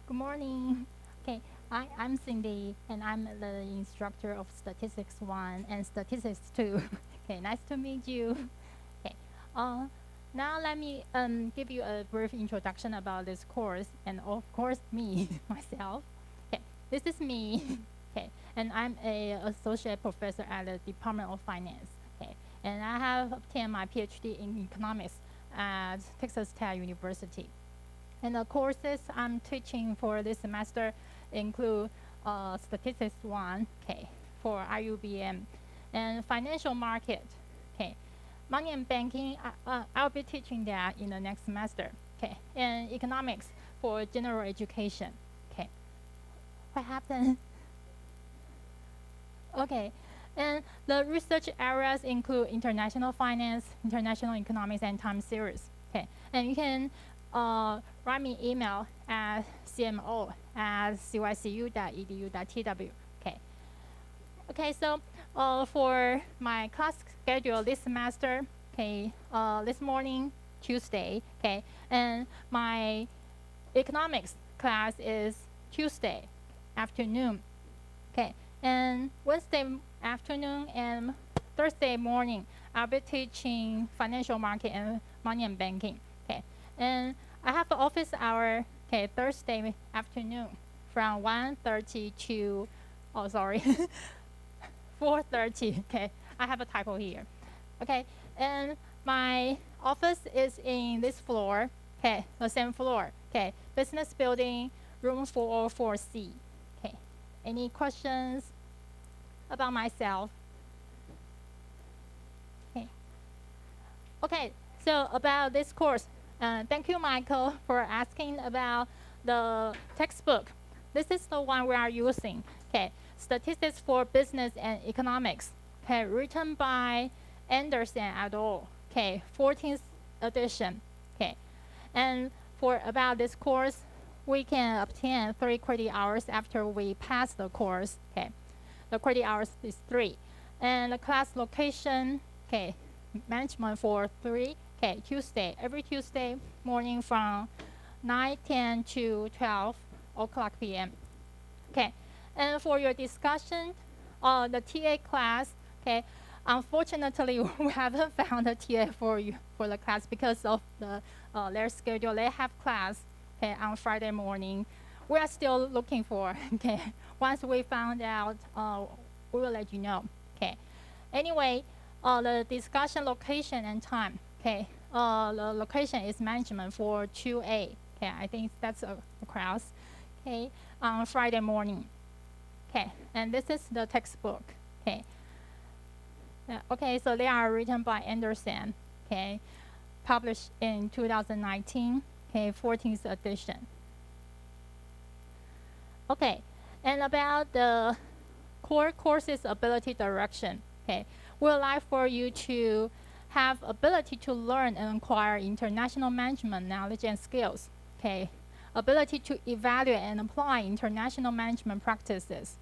Good morning. Okay, I'm Cindy, and I'm the instructor of Statistics 1 and Statistics 2. Okay, nice to meet you. Okay, uh, now let me give you a brief introduction about this course, and of course me, myself. Okay, this is me. Okay, and I'm a associate professor at the Department of Finance. Okay, and I have obtained my PhD in economics at Texas Tech University. And the courses I'm teaching for this semester include Statistics 1, okay, for IUBM, and Financial Market, okay. Money and Banking, I'll be teaching that in the next semester, okay. And Economics for General Education, okay. What happened? Okay. And the research areas include international finance, international economics, and time series. Okay. And you can write me email at cmo@cycu.edu.tw. Okay. Okay. So for my class schedule this semester, okay, this morning, Tuesday, okay, and my economics class is Tuesday afternoon. Okay, and Wednesday afternoon and Thursday morning, I'll be teaching financial market and money and banking. Okay, and I have an office hour. Okay, Thursday afternoon from 1:30 to, oh sorry, 4:30. Okay, I have a typo here. Okay, and my office is in this floor. Okay, the same floor. Okay, business building, room 404C. Okay, any questions about myself? Okay. Okay, so about this course, thank you, Michael, for asking about the textbook. This is the one we are using. Okay, Statistics for Business and Economics. Okay, written by Anderson et al. Okay, 14th edition. Okay, and for about this course, we can obtain 3 credit hours after we pass the course. Okay, the credit hours is 3, and the class location. Okay, management for 3. Okay, Tuesday, every Tuesday morning from 9:10 to 12 o'clock p.m. Okay, and for your discussion, the TA class. Okay, unfortunately, we haven't found a TA for you for the class because of their schedule. They have class, okay, on Friday morning. We are still looking for. Okay, once we found out, we will let you know. Okay. Anyway, the discussion location and time. Okay. The location is management for 2A. Okay, I think that's a class. Okay, on Friday morning. Okay, and this is the textbook. Okay. Okay, so they are written by Anderson. Okay, published in 2019. Okay, 14th edition. Okay, and about the core courses ability direction. Okay, we would like for you to have ability to learn and acquire international management knowledge and skills. Okay, ability to evaluate and apply international management practices,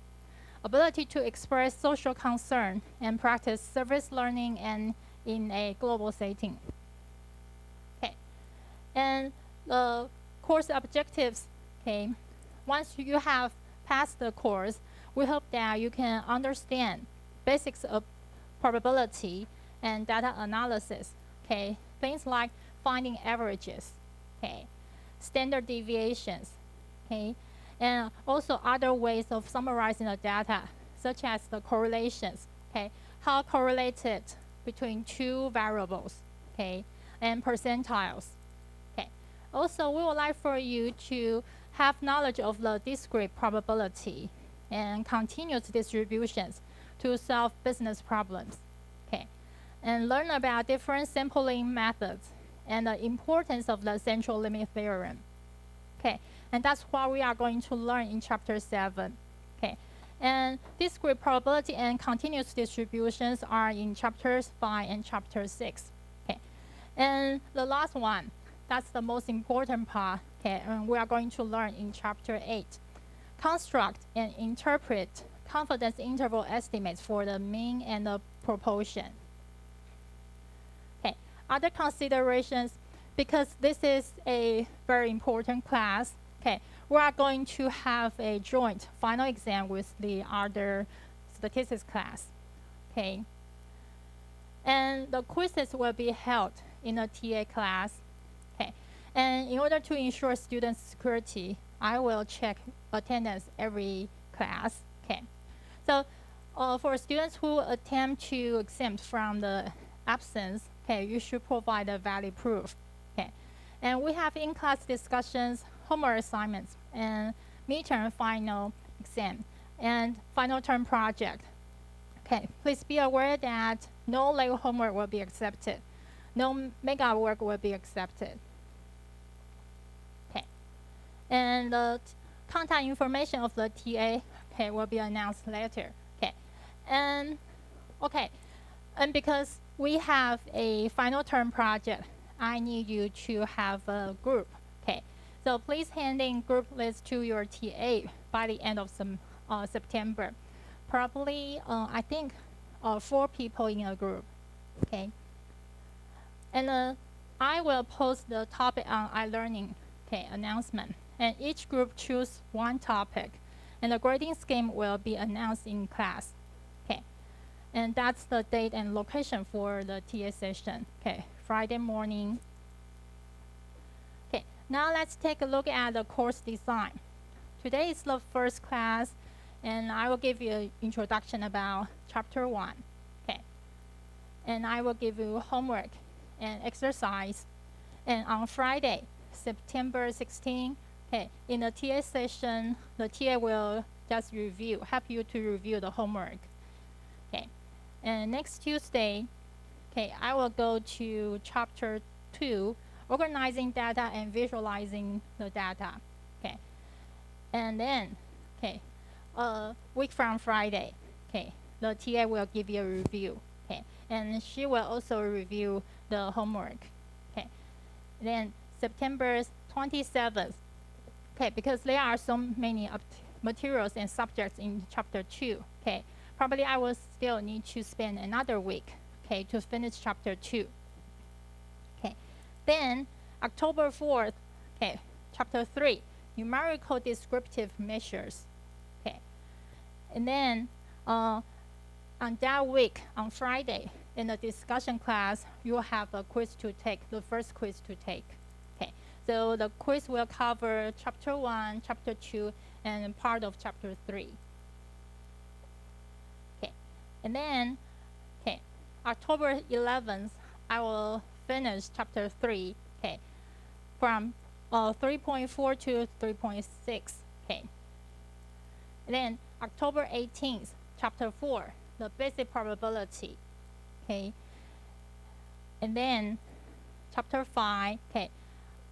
ability to express social concern and practice service learning and in a global setting. Okay, and the course objectives. Okay, once you have passed the course, we hope that you can understand basics of probability and data analysis. Okay, things like finding averages. Okay, standard deviations. Okay, and also other ways of summarizing the data, such as the correlations. Okay, how correlated between 2 variables. Okay, and percentiles. Okay, also we would like for you to have knowledge of the discrete probability and continuous distributions to solve business problems. Okay, and learn about different sampling methods and the importance of the central limit theorem. Okay, and that's what we are going to learn in chapter 7. Okay, and discrete probability and continuous distributions are in chapters 5 and chapter 6. Okay, and the last one, that's the most important part. Okay, and we are going to learn in chapter 8. Construct and interpret confidence interval estimates for the mean and the proportion. Okay, other considerations, because this is a very important class. Okay, we are going to have a joint final exam with the other statistics class. Okay. And the quizzes will be held in a TA class. Okay. And in order to ensure student security, I will check attendance every class. Okay. So for students who attempt to exempt from the absence, okay, you should provide a valid proof. Okay. And we have in-class discussions, homework assignments, and midterm final exam, and final term project. Okay, please be aware that no Lego homework will be accepted. No mega work will be accepted. Okay, and the contact information of the TA, okay, will be announced later. Okay, and because we have a final term project, I need you to have a group. Okay, so please hand in group list to your TA by the end of September. Probably, I think, 4 people in a group. Okay, and I will post the topic on iLearning, okay, announcement, and each group choose one topic, and the grading scheme will be announced in class. Okay, and that's the date and location for the TA session. Okay, Friday morning. Okay, now let's take a look at the course design. Today is the first class, and I will give you an introduction about chapter 1. Okay, and I will give you homework and exercise. And on Friday, September 16, okay, in the TA session, the TA will just help you to review the homework. Okay, and next Tuesday, okay, I will go to chapter 2, organizing data and visualizing the data. Okay, and then, okay, a week from Friday, okay, the TA will give you a review. Okay, and she will also review the homework. Okay, then September 27th, okay, because there are so many materials and subjects in chapter 2, okay, probably I will still need to spend another week, okay, to finish chapter 2. Okay, then October 4th, okay, chapter 3, numerical descriptive measures. Okay, and then on that week, on Friday, in the discussion class, you will have a quiz to take, the first quiz to take. Okay, so the quiz will cover chapter 1, chapter 2, and part of chapter 3. Okay, and then, okay, October 11th, I will finish chapter 3, okay, from 3.4 to 3.6, okay. And then October 18th, chapter 4, the basic probability, okay. And then chapter 5, okay,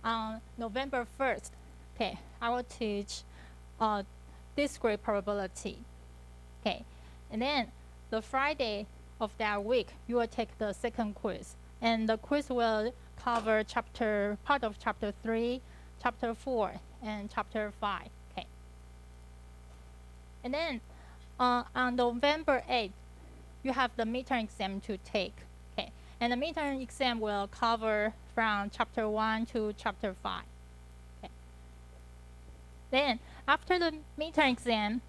on November 1st, okay, I will teach discrete probability, okay. And then the Friday of that week, you will take the second quiz, and the quiz will cover part of chapter 3, chapter 4, and chapter 5. Okay. And then on November 8th, you have the midterm exam to take. Okay. And the midterm exam will cover from chapter 1 to chapter 5. Okay. Then after the midterm exam,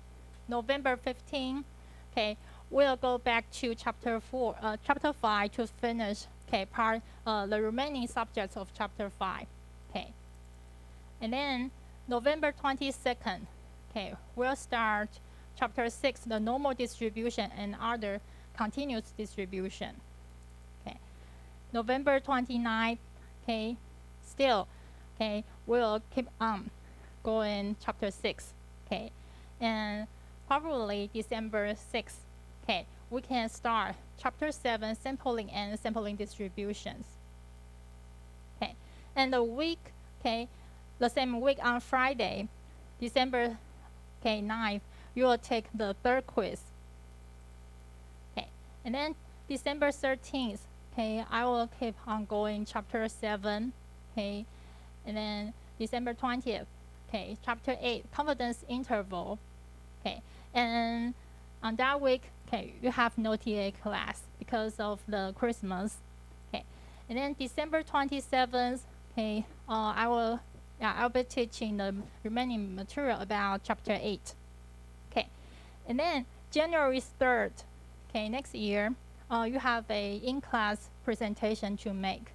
November 15th, okay, we'll go back to chapter 5 to finish, okay, the remaining subjects of chapter 5. Okay. And then November 22nd, okay, we'll start chapter 6, the normal distribution and other continuous distribution. Okay. November 29th, okay, still, okay, we'll keep going chapter 6. Okay. And probably December 6th, okay, we can start chapter 7, sampling and sampling distributions. Okay, and the week, okay, the same week on Friday, December 9th, you will take the third quiz. Okay, and then December 13th, okay, I will keep on going chapter 7, okay, and then December 20th, okay, chapter 8, confidence interval, okay, and on that week, okay, you have no TA class because of the Christmas. Okay, and then December 27th, okay, I will Yeah, I'll be teaching the remaining material about chapter 8. Okay, and then January 3rd, okay, next year, you have a in-class presentation to make.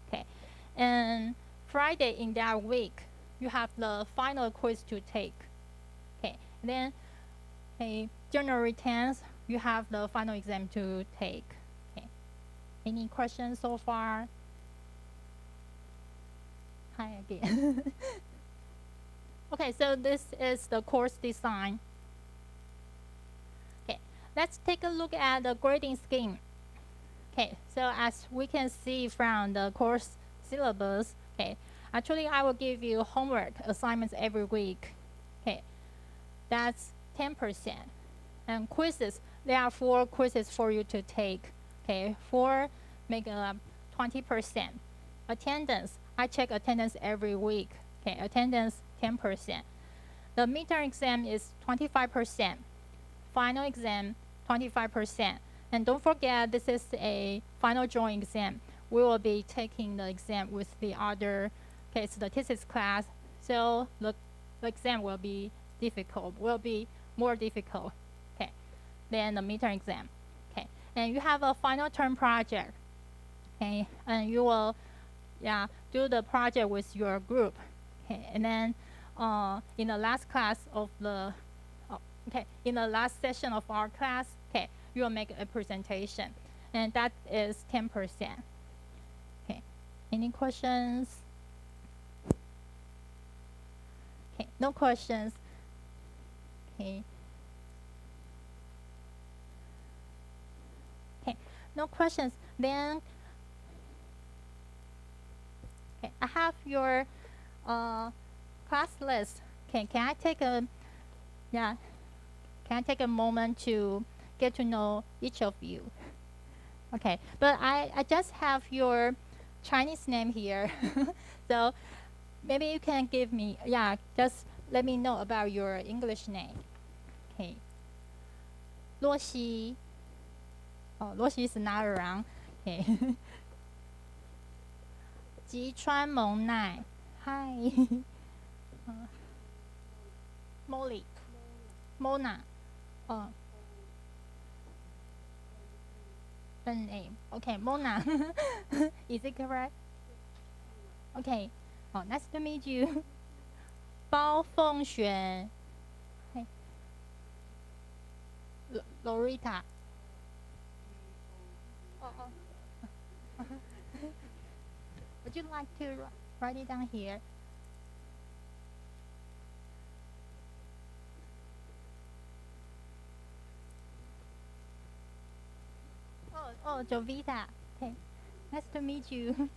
Okay, and Friday in that week, you have the final quiz to take. Okay, and then January 10th, you have the final exam to take. Okay, any questions so far? Hi again. Okay, so this is the course design. Okay, let's take a look at the grading scheme. Okay, so as we can see from the course syllabus, okay, actually I will give you homework assignments every week. Okay, that's 10%. And quizzes, there are 4 quizzes for you to take. Okay, 4 make up 20%. Attendance, I check attendance every week. Okay, attendance 10%. The midterm exam is 25%. Final exam 25%. And don't forget, this is a final drawing exam. We will be taking the exam with the other statistics class. So the exam will be difficult, will be more difficult. Okay, than the midterm exam. Okay, and you have a final term project. Okay, and you will do the project with your group. Okay, and then in the last class of the in the last session of our class, okay, you will make a presentation, and that is 10%. Okay, any questions? Okay, no questions. Okay. Okay, no questions. Then, okay, I have your class list. Okay, can I take a Can I take a moment to get to know each of you? Okay, but I just have your Chinese name here. So maybe you can give me, just let me know about your English name. Okay. 洛西. Oh, 洛西 is not around. Okay. 吉川蒙奈. Hi. Molly. Mona. Oh. Name. Okay, Mona. Is it correct? Okay. Oh, nice to meet you. 包凤璇. Hey. Lorita. Oh. Would you like to write it down here? Oh, Jovita. Okay. Nice to meet you.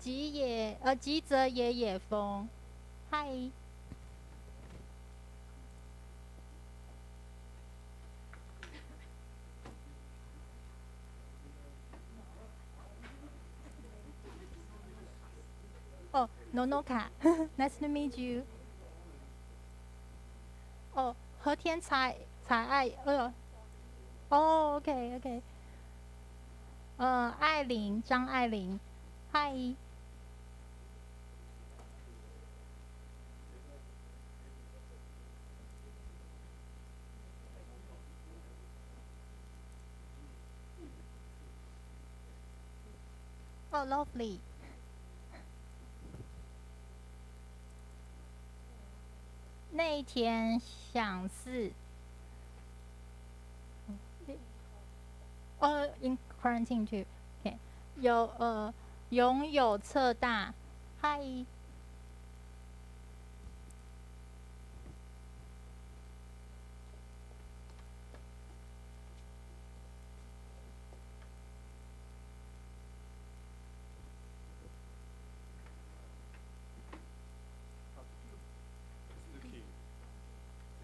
吉泽野野风. Hi. Oh, Nonoka. Nice to meet you. Oh, 和田彩爱. Oh, okay, okay. 艾琳张爱玲. Hi. Oh, lovely. 内田想四. In quarantine too. Okay. 拥有侧大. Hi.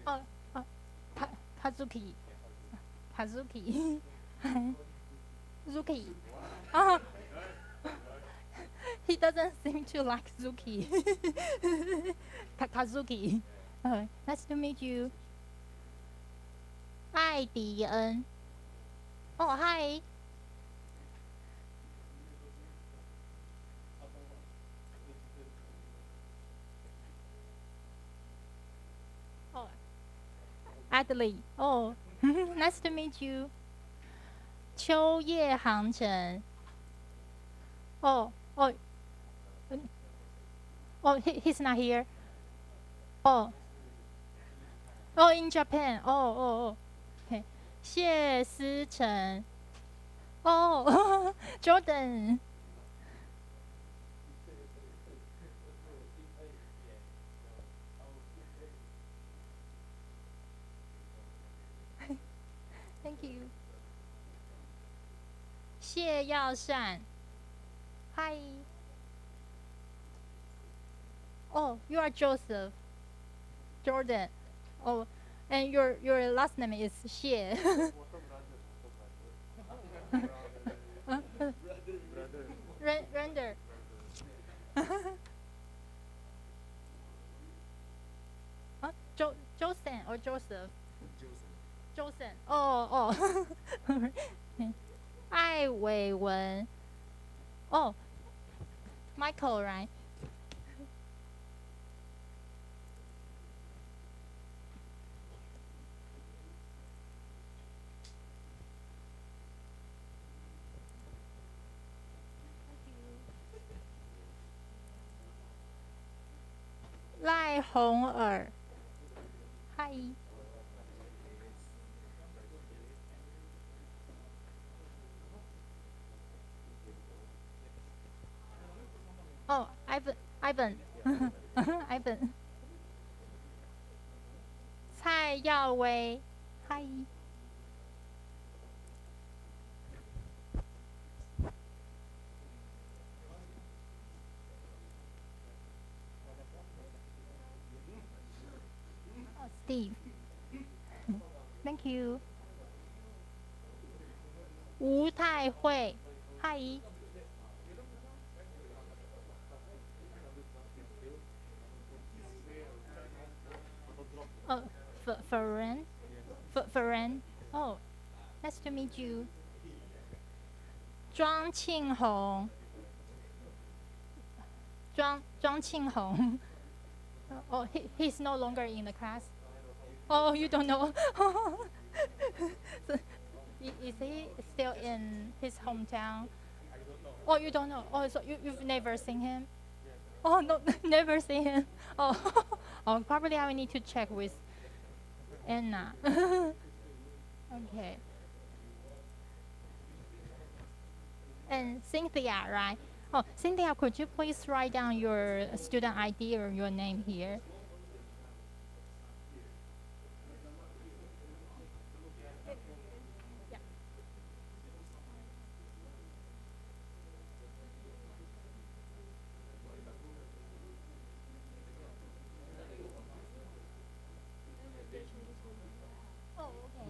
Oh, Kazuki. Kazuki. Zuki. Oh, he doesn't seem to like Zuki. Kazuki. Nice to meet you. 艾迪恩. Oh, hi. Bradley. Oh, nice to meet you. 秋叶航程. Oh, oh, oh, he's not here. Oh, oh, in Japan. Oh, oh, oh. Okay. 谢思成. Oh, Jordan. Thank you. 谢耀善. Hi. Oh, you are Joseph. Jordan. Oh, and your last name is Xie. Render. Huh? Josen or Joseph? Josen. Oh, oh. 艾伟文. Oh, Michael, right? Lai Hong'er. Hi. Oh, Ivan. Ivan. 蔡耀威. Hi. Oh, Steve. Thank you. 吴太慧. Hi. Oh, Ferran. Ferran. Oh, nice to meet you. 庄庆红. 庄庆红. Oh, he's no longer in the class. Oh, you don't know. So, is he still in his hometown? Oh, you don't know. Oh, so you've never seen him? Oh, no, never seen him. Oh, oh, probably I will need to check with Anna. Okay. And Cynthia, right? Oh, Cynthia, could you please write down your student ID or your name here? Yeah. Oh, okay.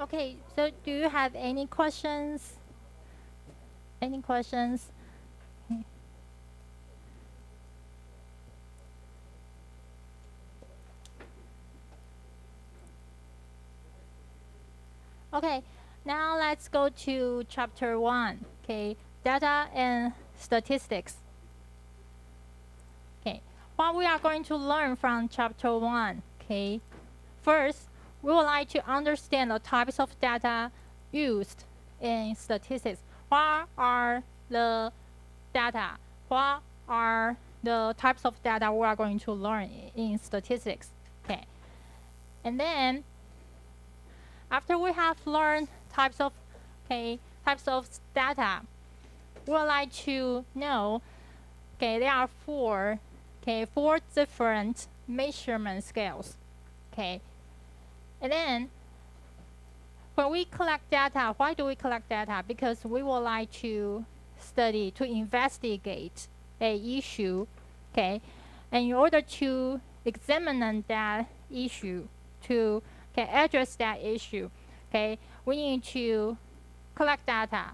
Okay, so do you have any questions? Any questions? Okay, now let's go to chapter 1. Okay, data and statistics. Okay, what we are going to learn from chapter 1. Okay, first, we would like to understand the types of data used in statistics. What are the data? What are the types of data we are going to learn in statistics? Okay, and then after we have learned types of data, we would like to know, there are four different measurement scales. Okay, and then when we collect data, why do we collect data? Because we would like to study, to investigate a issue, okay, and in order to examine that issue, to address that issue, okay, we need to collect data,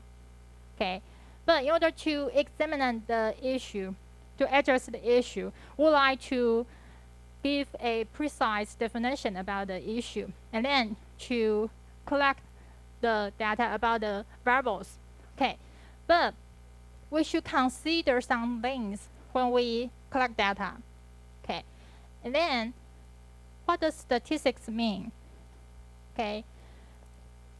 okay. But in order to examine the issue, to address the issue, we would like to give a precise definition about the issue, and then to collect the data about the variables. Okay, but we should consider some things when we collect data. Okay, and then what does statistics mean? Okay,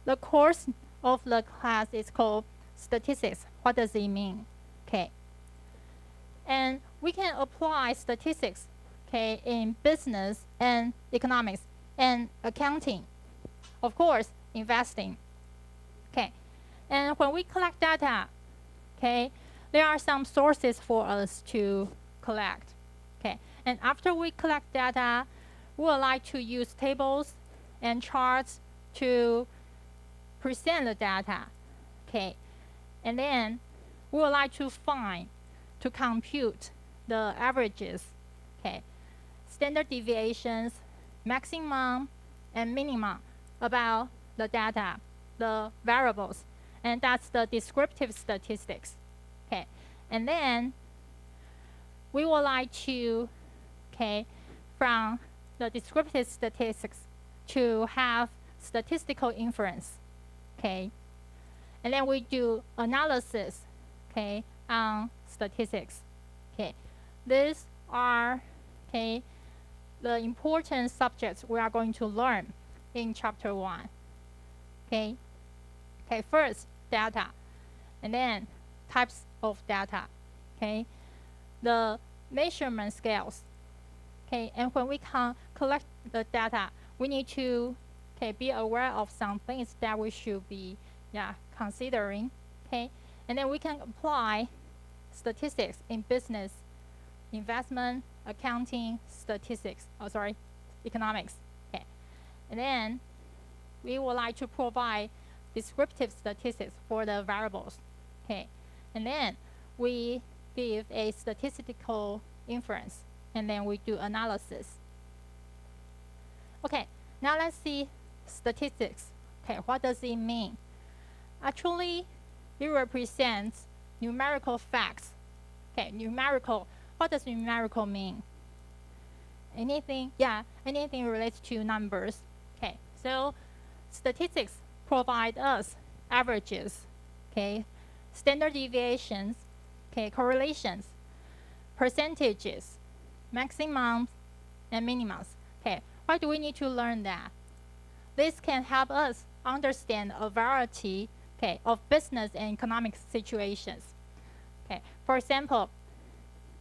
the course of the class is called statistics. What does it mean? Okay, and we can apply statistics, okay, in business and economics and accounting. Of course, investing. Okay, and when we collect data, okay, there are some sources for us to collect. Okay, and after we collect data, we would like to use tables and charts to present the data. Okay, and then we would like to compute the averages. Okay, standard deviations, maximum and minimum about the data, the variables, and that's the descriptive statistics. Okay, and then we would like to, from the descriptive statistics to have statistical inference. Okay, and then we do analysis, on statistics. Okay, these are, the important subjects we are going to learn in chapter 1. Okay, first data, and then types of data. Okay, the measurement scales. Okay, and when we collect the data, we need to be aware of some things that we should be considering. Okay, and then we can apply statistics in business, investment, accounting, economics. Okay, and then we would like to provide descriptive statistics for the variables. Okay, and then we give a statistical inference, and then we do analysis. Okay, now let's see statistics. Okay, what does it mean? Actually, it represents numerical facts. Okay, numerical. What does numerical mean? Anything? Yeah, anything related to numbers. Okay, so statistics provide us averages, standard deviations, correlations, percentages, maximums, and minimums. Okay, why do we need to learn that? This can help us understand a variety, of business and economic situations. Okay, for example,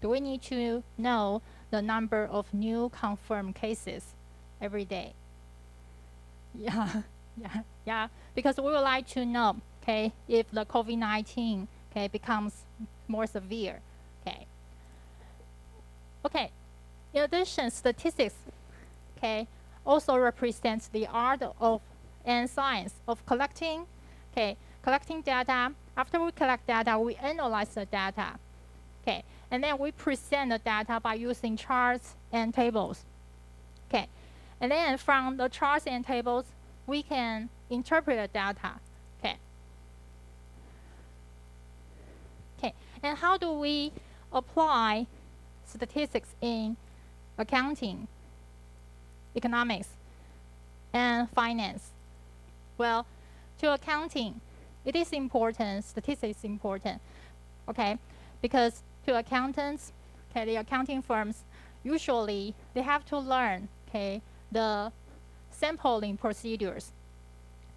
do we need to know the number of new confirmed cases every day? Yeah, yeah, because we would like to know, if the COVID-19, becomes more severe. Okay. In addition, statistics, also represents the art of and science of collecting data. After we collect data, we analyze the data, and then we present the data by using charts and tables, and then from the charts and tables, we can interpret the data. Okay. Okay. And how do we apply statistics in accounting, economics, and finance? Well, to accounting, it is important, statistics is important, okay? Because to accountants, okay, the accounting firms, usually they have to learn, okay, the sampling procedures.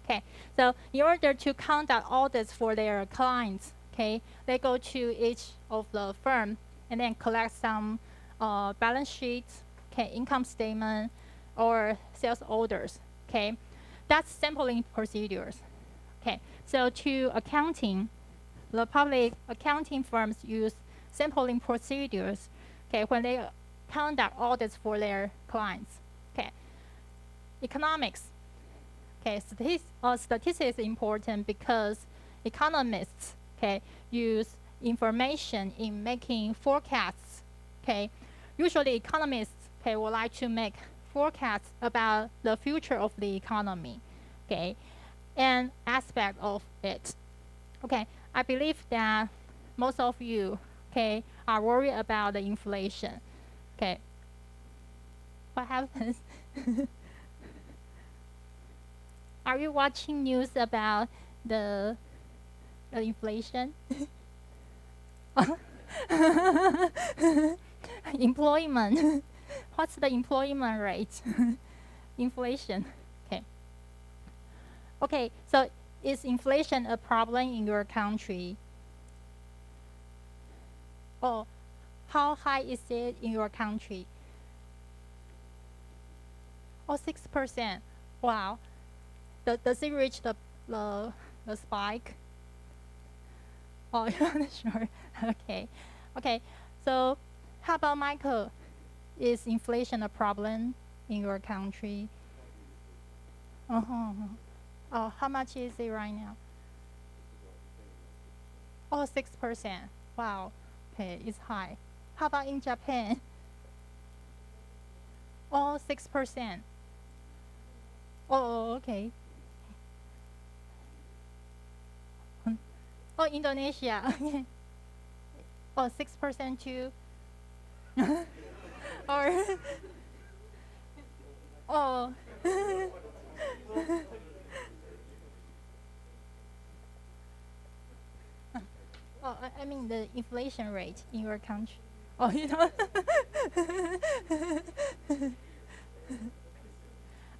Okay, so in order to conduct audits for their clients, okay, they go to each of the firm and then collect some balance sheets, okay, income statement, or sales orders, okay. That's sampling procedures, okay. So to accounting, the public accounting firms use sampling procedures, okay, when they conduct audits for their clients, okay. Economics, okay, statistics is important because economists, okay, use information in making forecasts, okay. Usually economists, okay, would like to make forecasts about the future of the economy, okay, and aspect of it. Okay, I believe that most of you, okay, are worried about the inflation. Okay, what happens? Are you watching news about the inflation? Employment. What's the employment rate? Inflation. Okay. Okay, so is inflation a problem in your country? Or how high is it in your country? Oh, 6%. Wow. Does it reach the spike? Oh, you're not sure. Okay. Okay. So how about Michael? Is inflation a problem in your country? Uh-huh. Oh, how much is it right now? Oh, 6%. Wow. Okay, it's high. How about in Japan? Oh, 6%. Oh, okay. Oh, Indonesia. Okay. Oh, 6% too. Or oh. Oh, I mean the inflation rate in your country. Oh, you know.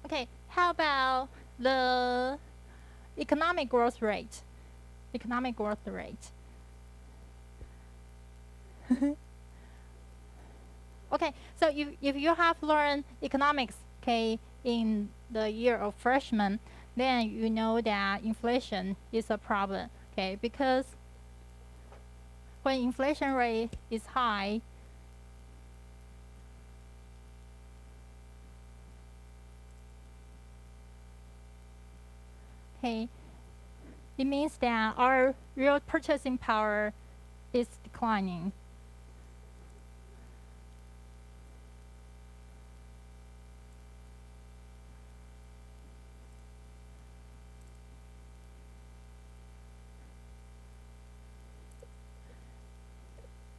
Okay, how about the economic growth rate? Economic growth rate. Okay, so if you have learned economics, okay, in the year of freshman, then you know that inflation is a problem, okay, because when inflation rate is high, okay, it means that our real purchasing power is declining.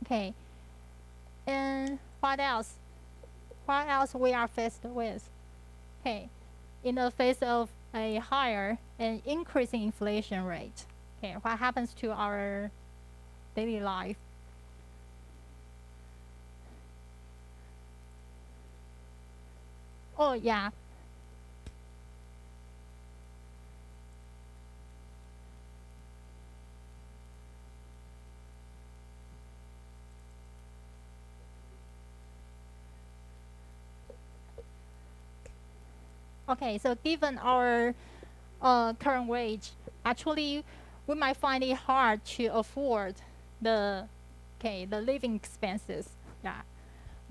Okay, and what else? What else we are faced with? Okay, in the face of a higher and increasing inflation rate, okay, what happens to our daily life? Oh yeah. Okay, so given our current wage, actually, we might find it hard to afford the the living expenses. Yeah.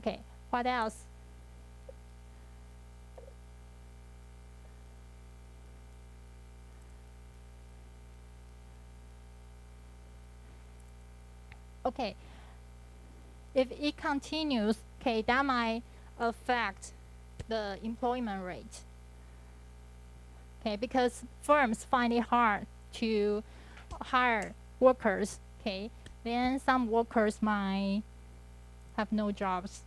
Okay. What else? Okay. If it continues, okay, that might affect the employment rate. okay, because firms find it hard to hire workers, okay, then some workers might have no jobs.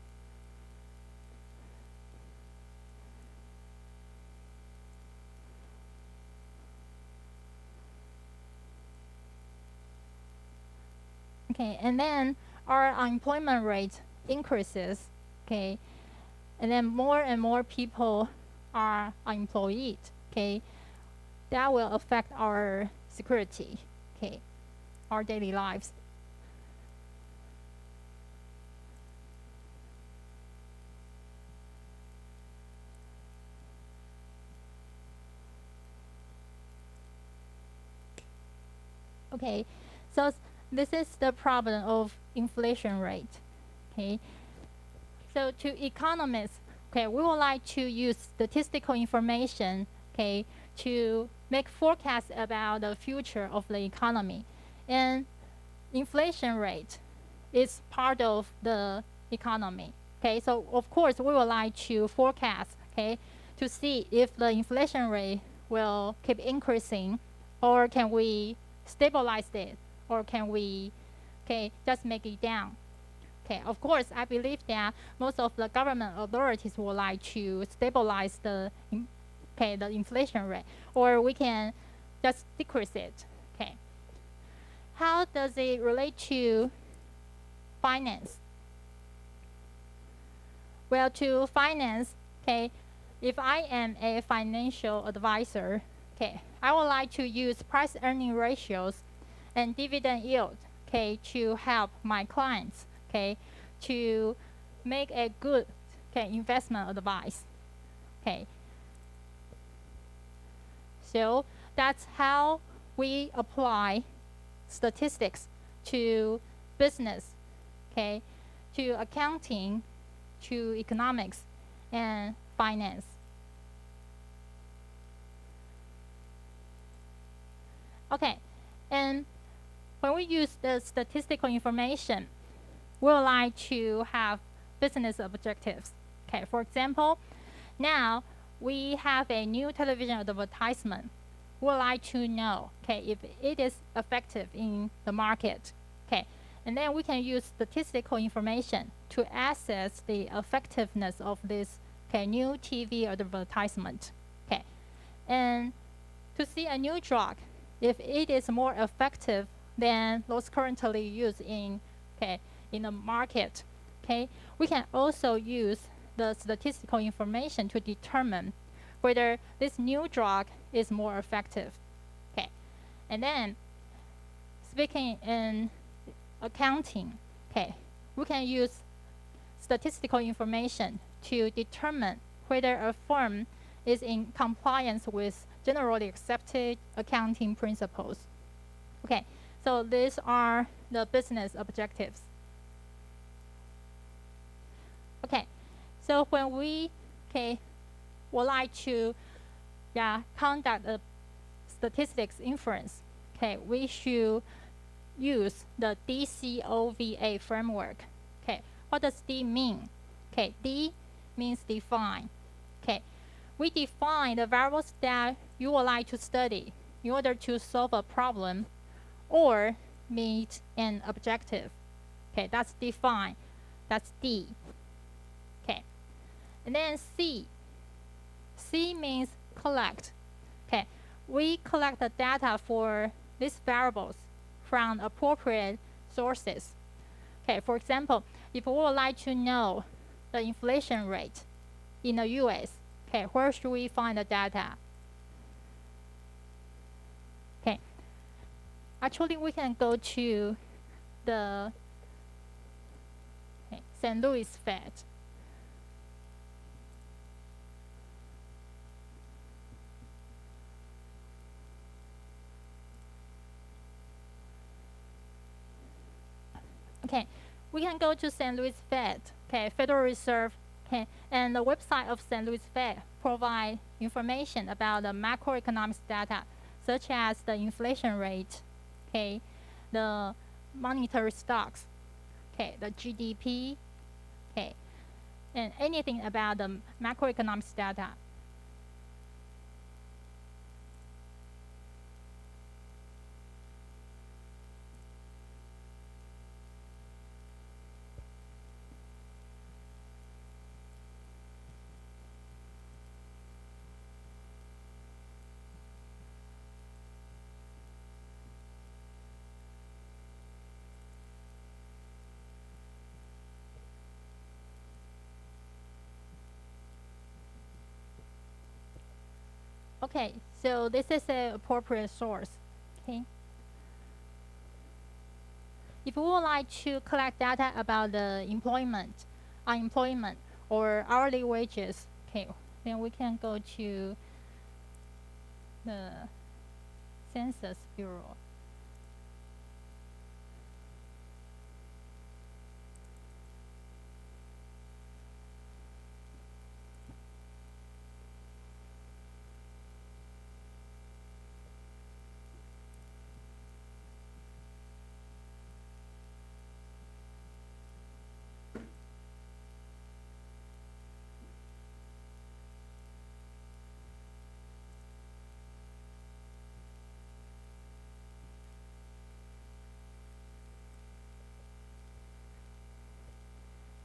Okay, and then our unemployment rate increases, okay, and then more and more people are unemployed, okay, that will affect our security, okay, our daily lives. Okay, so this is the problem of inflation rate, okay. So to economists, okay, we would like to use statistical information, okay, to make forecasts about the future of the economy. And inflation rate is part of the economy, okay. So of course, we would like to forecast, okay, to see if the inflation rate will keep increasing, or can we stabilize it, or can we, okay, just make it down. Okay, of course, I believe that most of the government authorities would like to stabilize the the inflation rate, or we can just decrease it. Okay, how does it relate to finance? Well, to finance, okay, if I am a financial advisor, okay, I would like to use price earning ratios and dividend yield, okay, to help my clients, okay, to make a good, okay, investment advice. Okay, so that's how we apply statistics to business, okay, to accounting, to economics and finance. Okay, and when we use the statistical information, we would like to have business objectives. Okay, for example, now we have a new television advertisement. We would like to know, okay, if it is effective in the market. Okay, and then we can use statistical information to assess the effectiveness of this, okay, new TV advertisement. Okay, and to see a new drug, if it is more effective than those currently used in, okay, in the market, okay, we can also use the statistical information to determine whether this new drug is more effective. Okay, and then speaking in accounting, okay, we can use statistical information to determine whether a firm is in compliance with generally accepted accounting principles. Okay, so these are the business objectives. Okay, so when we, okay, would like to, yeah, conduct a statistics inference, okay, we should use the DCOVA framework. Okay, what does D mean? Okay, D means define. Okay, we define the variables that you would like to study in order to solve a problem or meet an objective. Okay, that's define. That's D. Okay, and then C. C means collect. Okay, we collect the data for these variables from appropriate sources. Okay, for example, if we would like to know the inflation rate in the US, okay, where should we find the data? Okay, actually we can go to the St. Louis Fed. Okay, we can go to St. Louis Fed, okay, Federal Reserve, okay, and the website of St. Louis Fed provide information about the macroeconomics data, such as the inflation rate, okay, the monetary stocks, okay, the GDP, okay, and anything about the macroeconomics data. Okay, so this is an appropriate source. Okay. If we would like to collect data about the employment, unemployment, or hourly wages, okay, then we can go to the Census Bureau.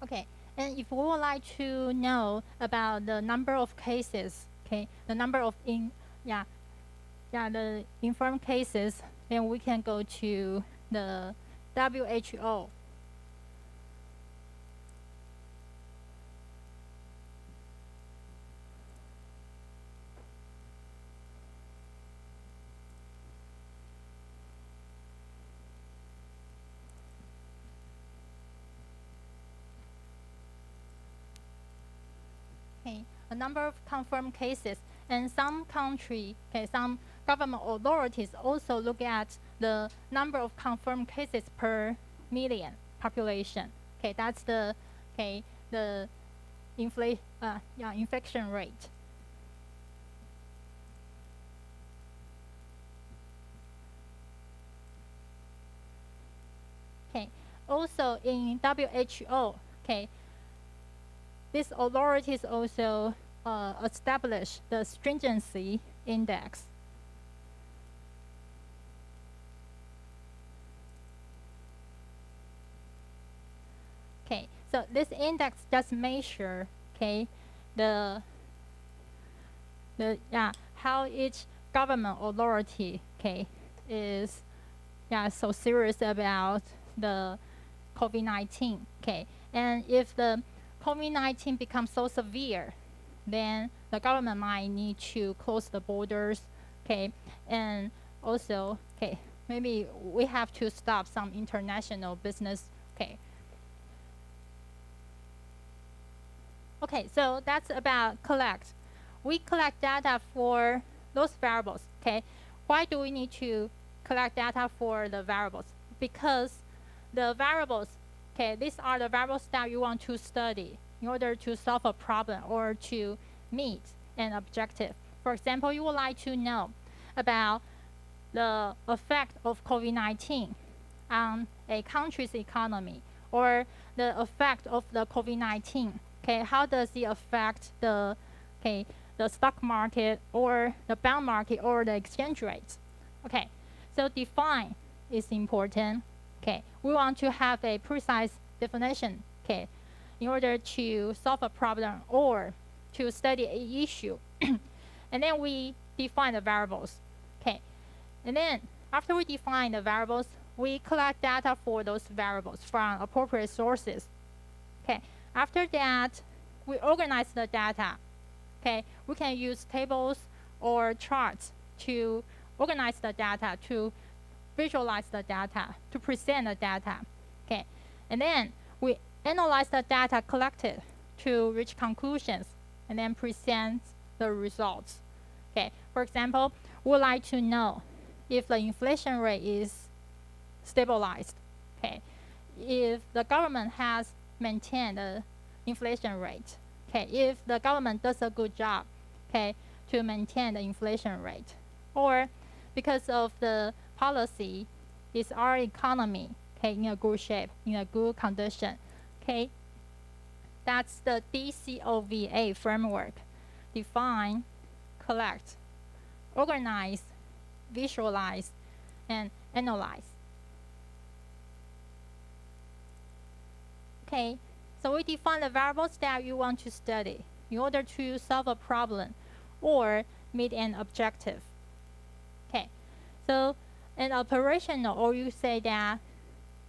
Okay, and if we would like to know about the number of cases, okay, the number of the informed cases, then we can go to the WHO. Okay, a number of confirmed cases, and some country, okay, some government authorities also look at the number of confirmed cases per million population. Okay, that's the infection rate. Okay, also in WHO, okay, these authorities also establish the stringency index. Okay, so this index just measure, okay, how each government authority, okay, is so serious about the COVID-19, okay, and if the COVID-19 becomes so severe, then the government might need to close the borders, okay, and also, okay, maybe we have to stop some international business, okay. Okay, so that's about collect. We collect data for those variables, okay. Why do we need to collect data for the variables? Because the variables, okay, these are the variables that you want to study in order to solve a problem or to meet an objective. For example, you would like to know about the effect of COVID-19 on a country's economy, or the effect of the COVID-19. Okay, how does it affect the stock market or the bond market or the exchange rates? Okay, so define is important. Okay, we want to have a precise definition, okay, in order to solve a problem or to study an issue. And then we define the variables, okay. And then after we define the variables, we collect data for those variables from appropriate sources. Okay, after that, we organize the data. Okay, we can use tables or charts to organize the data, to visualize the data, to present the data. Okay, and then we analyze the data collected to reach conclusions and then present the results. Okay, for example, we would like to know if the inflation rate is stabilized. Okay, if the government has maintained the inflation rate. Okay, if the government does a good job, okay, to maintain the inflation rate, or because of the policy, is our economy, okay, in a good shape, in a good condition. Okay, that's the DCOVA framework: define, collect, organize, visualize, and analyze. Okay, so we define the variables that you want to study in order to solve a problem or meet an objective. Okay, so an operational, or you say that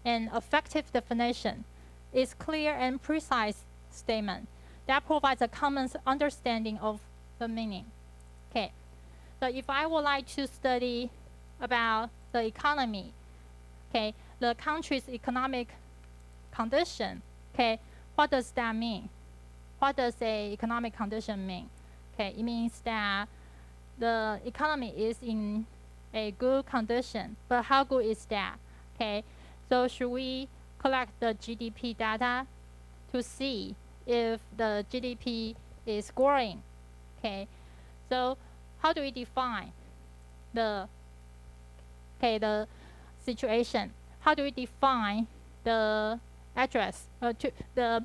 an effective definition, is clear and precise statement that provides a common understanding of the meaning. Okay, So if I would like to study about the economy, okay, the country's economic condition, okay, what does that mean? What does a economic condition mean? Okay, it means that the economy is in a good condition, but how good is that? Okay, so should we collect the GDP data to see if the GDP is growing? Okay, so how do we define the the situation? How do we define the address to the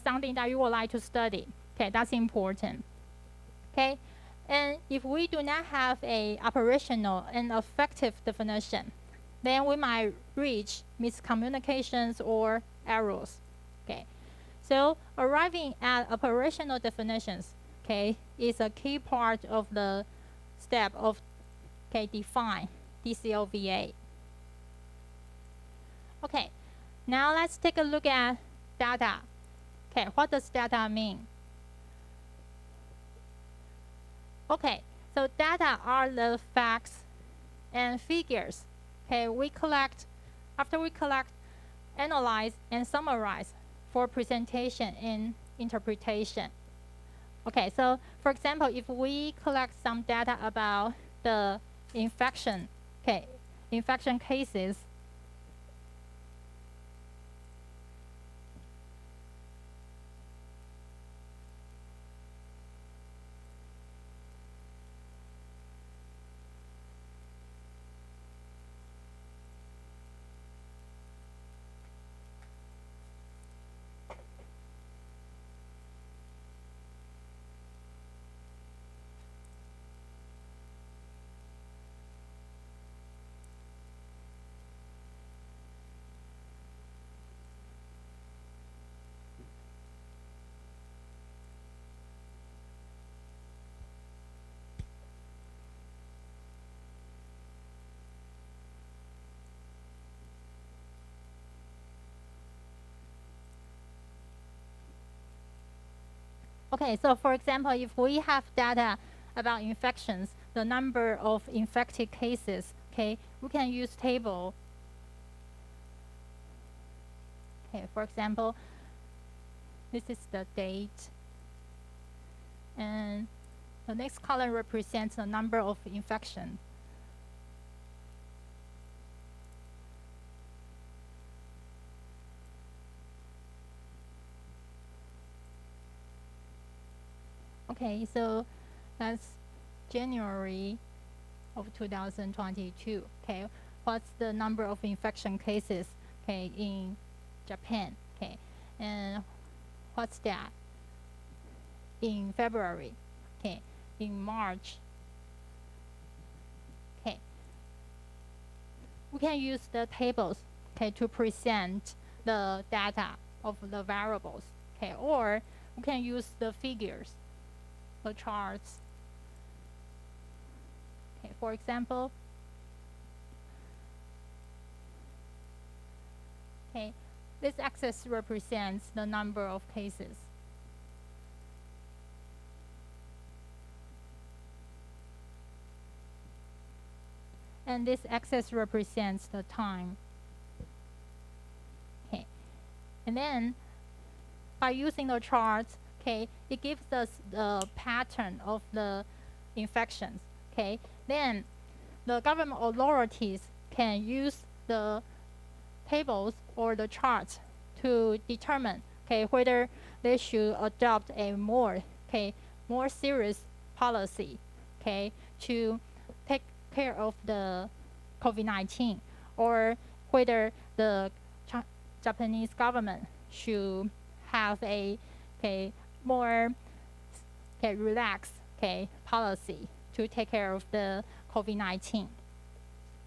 something that you would like to study? Okay, that's important. Okay, and if we do not have a operational and effective definition, then we might reach miscommunications or errors. Okay, so arriving at operational definitions, okay, is a key part of the step of define DCOVA. Okay, now let's take a look at data. Okay, what does data mean? Okay, so data are the facts and figures. Okay, after we collect, analyze, and summarize for presentation and interpretation. Okay, so for example, if we collect some data about the infection cases, okay, so for example, if we have data about infections, the number of infected cases, okay, we can use table. Okay, for example, this is the date, and the next column represents the number of infections. Okay, so that's January of 2022. Okay, what's the number of infection cases, okay, in Japan? Okay, and what's that in February? Okay, in March. Okay, we can use the tables, okay, to present the data of the variables. Okay, or we can use the figures, the charts. Okay, for example, okay, this axis represents the number of cases. And this axis represents the time. Okay, and then by using the charts, okay, it gives us the pattern of the infections. Okay, then the government authorities can use the tables or the charts to determine, okay, whether they should adopt a more serious policy, okay, to take care of the COVID-19, or whether the Japanese government should have a more relaxed policy to take care of the COVID-19.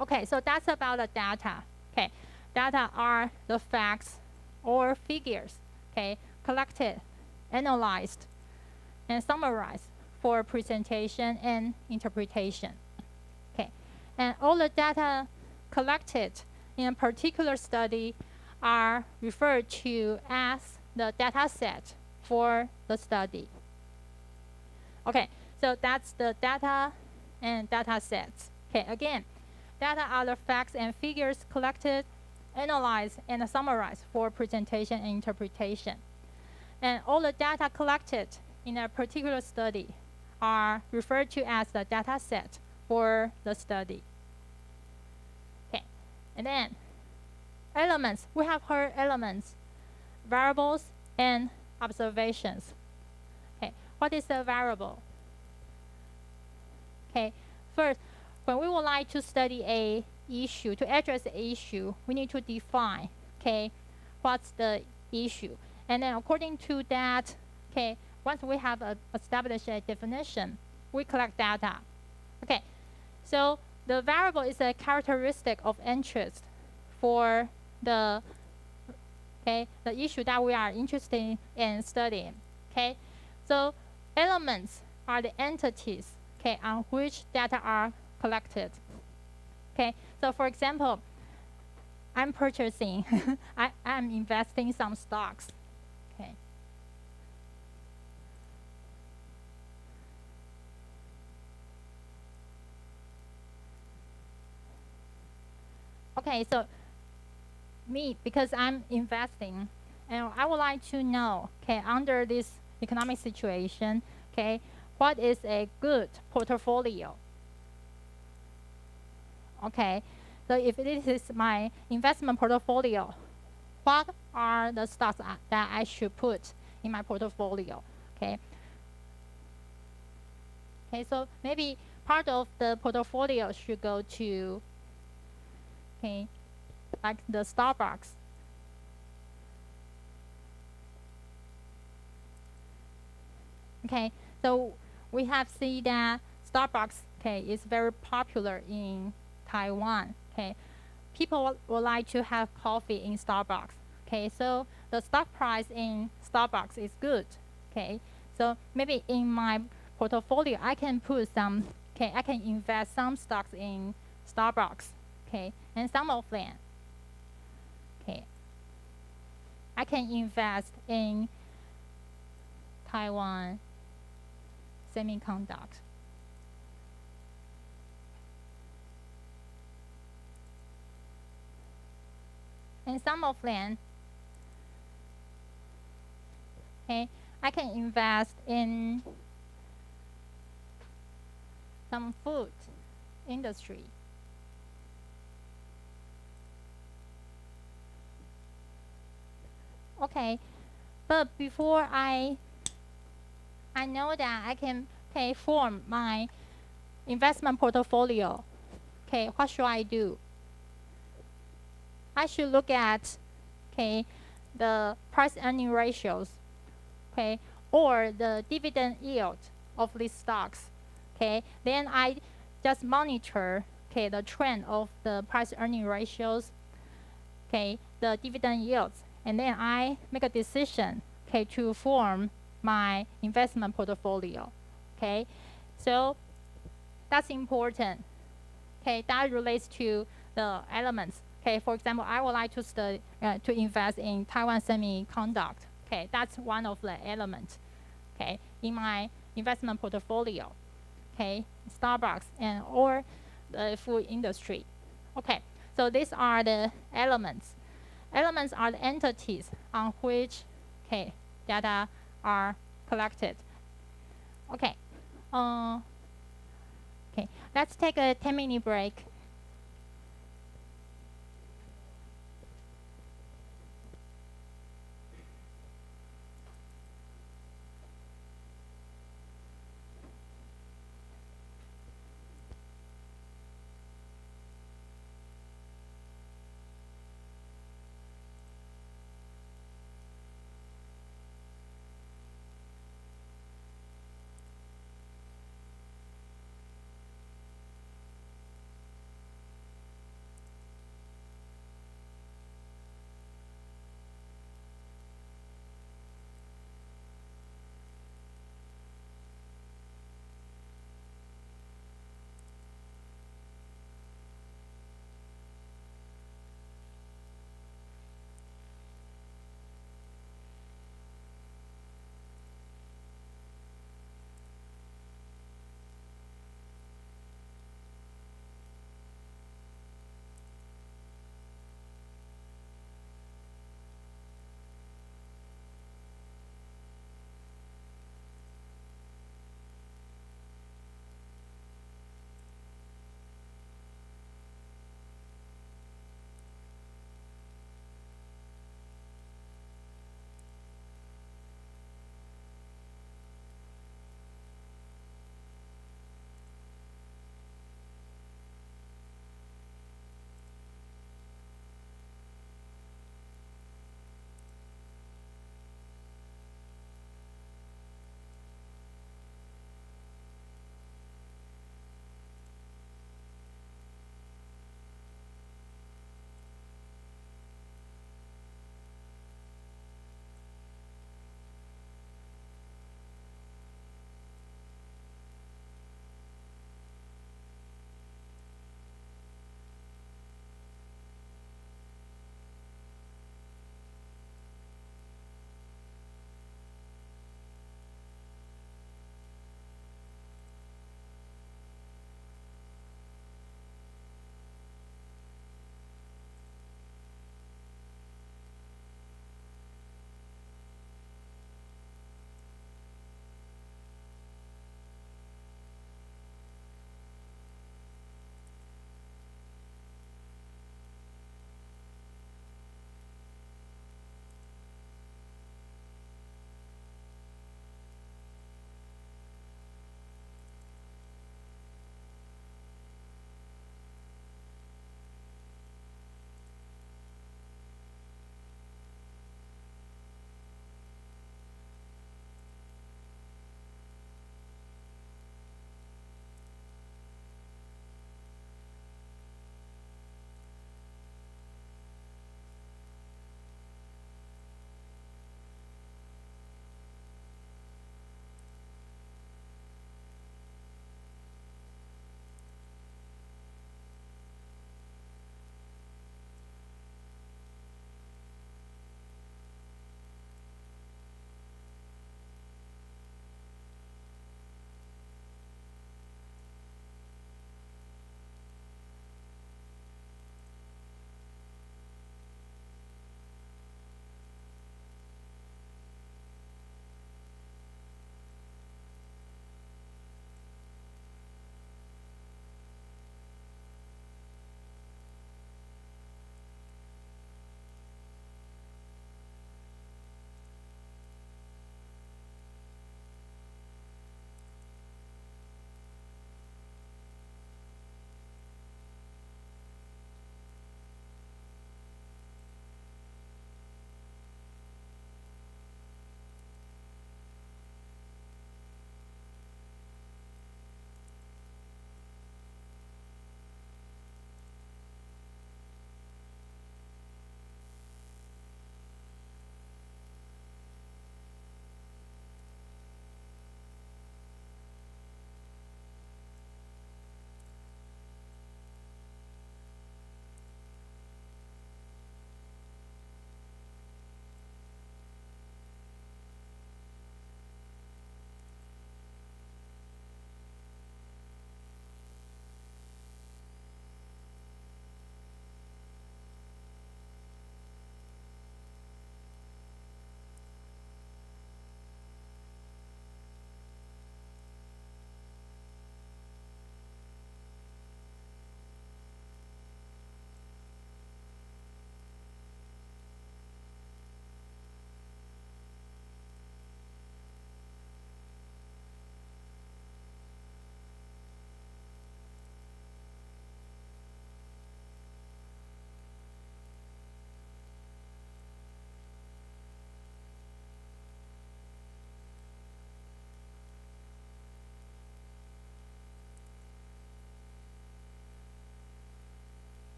Okay, so that's about the data. Okay, data are the facts or figures, okay, collected, analyzed, and summarized for presentation and interpretation. Okay, and all the data collected in a particular study are referred to as the data set for the study. Okay, So that's the data and data sets. Okay, again, data are the facts and figures collected, analyzed, and summarized for presentation and interpretation. And all the data collected in a particular study are referred to as the data set for the study. Okay, and then elements. We have heard elements, variables, and observations. Okay, what is a variable? Okay, first, when we would like to study a issue, to address the issue, we need to define, okay, what's the issue. And then according to that, okay, once we have established a definition, we collect data. Okay, so the variable is a characteristic of interest for the issue that we are interested in studying. Okay, so elements are the entities, okay, on which data are collected. Okay, so for example, I'm purchasing, I'm investing some stocks. Okay. Okay, so me, because I'm investing, and I would like to know, okay, under this economic situation, okay, what is a good portfolio? Okay, so if this is my investment portfolio, what are the stocks that I should put in my portfolio? Okay. Okay, so maybe part of the portfolio should go to, okay, like the Starbucks. Okay, so we have seen that Starbucks, okay, is very popular in Taiwan. Okay, people would like to have coffee in Starbucks. Okay, so the stock price in Starbucks is good. Okay, so maybe in my portfolio I can put some. Okay, I can invest some stocks in Starbucks. Okay, and some of them. Okay, I can invest in Taiwan Semiconductor. And some of them, okay, I can invest in some food industry. Okay, but before I know that I can form my investment portfolio. Okay, what should I do? I should look at the price earning ratios, okay, or the dividend yield of these stocks. Okay, then I just monitor the trend of the price earning ratios, okay, the dividend yields, and then I make a decision to form my investment portfolio. Okay, so that's important. Okay, that relates to the elements. Okay, for example, I would like to study to invest in Taiwan Semiconductor. Okay, that's one of the elements. Okay, in my investment portfolio. Okay, Starbucks and or the food industry. Okay, so these are the elements. Elements are the entities on which data are collected. Okay. Okay, let's take a 10-minute break.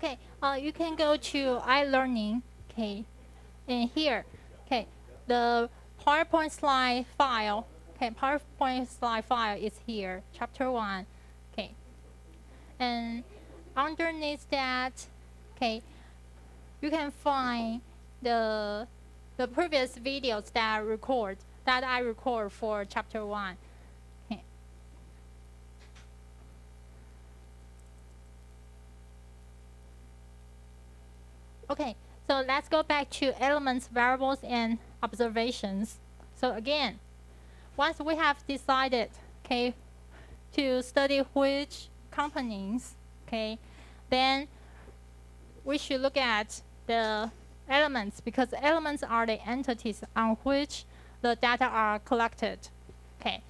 Okay, you can go to iLearning, okay, and here, okay, the PowerPoint slide file, okay, PowerPoint slide file is here, chapter 1, okay, and underneath that, okay, you can find the previous videos that I record for chapter 1. Okay. Okay, so let's go back to elements, variables, and observations. So again, once we have decided, okay, to study which companies, okay, then we should look at the elements, because elements are the entities on which the data are collected. Okay,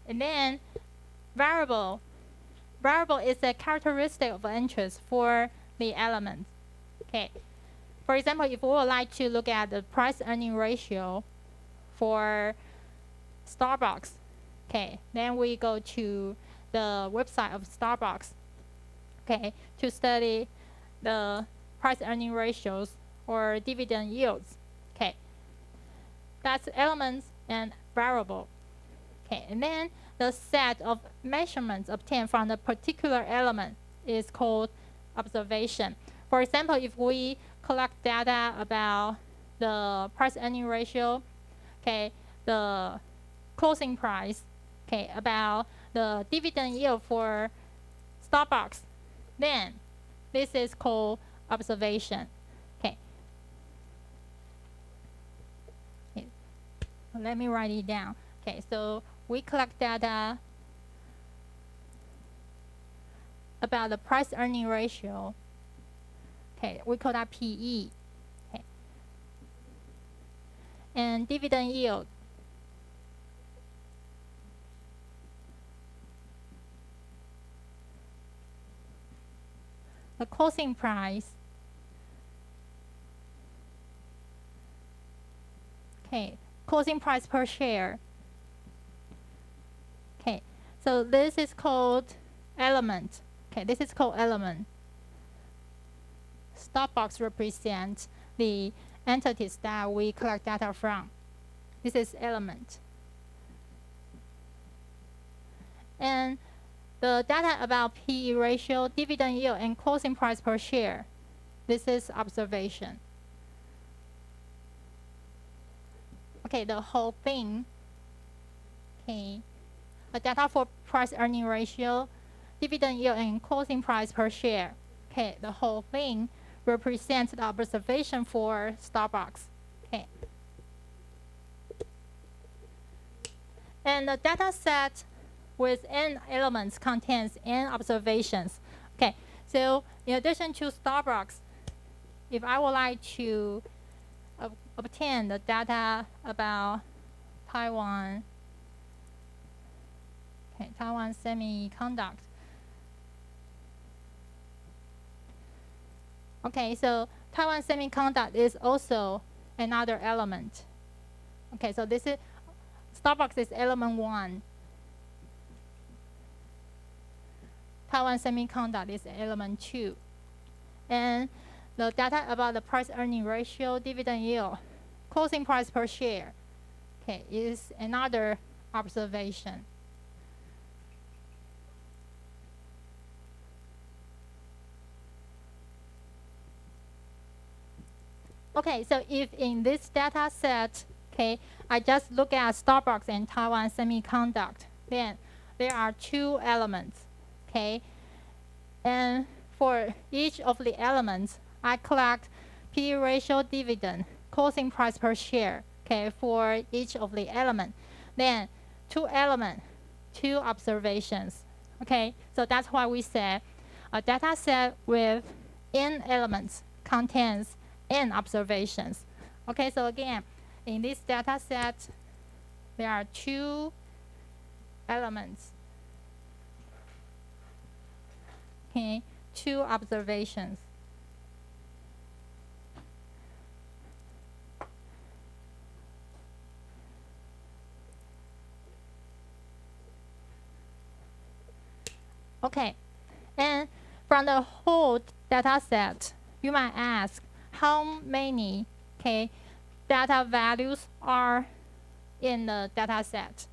and then variable is a characteristic of interest for the element. Okay, for example, if we would like to look at the price earning ratio for Starbucks, okay, then we go to the website of Starbucks, okay, to study the price earning ratios or dividend yields. Okay, that's elements and variable. Okay, and then the set of measurements obtained from the particular element is called observation. For example, if we collect data about the price earning ratio, okay, the closing price, okay, about the dividend yield for Starbucks, then this is called observation. Okay. Okay. Let me write it down. Okay, so we collect data about the price earning ratio. Okay, we call that PE. Okay. And dividend yield. The closing price. Okay, closing price per share. Okay, so this is called element. Okay, this is called element. Starbucks represents the entities that we collect data from. This is element. And the data about PE ratio, dividend yield, and closing price per share, this is observation. Okay, the whole thing. Okay, the data for price earning ratio, dividend yield, and closing price per share. Okay, the whole thing represents the observation for Starbucks. Okay. And the data set with n elements contains n observations. Okay, so in addition to Starbucks, if I would like to obtain the data about Taiwan, okay, Taiwan Semiconductor. Okay, so Taiwan Semiconductor is also another element. Okay, so this is Starbucks is element 1. Taiwan Semiconductor is element 2. And the data about the price earning ratio, dividend yield, closing price per share, okay, is another observation. Okay, so if in this data set, okay, I just look at Starbucks and Taiwan Semiconductor, then there are 2 elements, okay? And for each of the elements, I collect P/E ratio, dividend, closing price per share, okay, for each of the element. Then 2 elements, 2 observations, okay? So that's why we said a data set with n elements contains n observations. Okay, so again, in this data set, there are 2 elements, okay, 2 observations. Okay, and from the whole data set, you might ask how many data values are in the data set.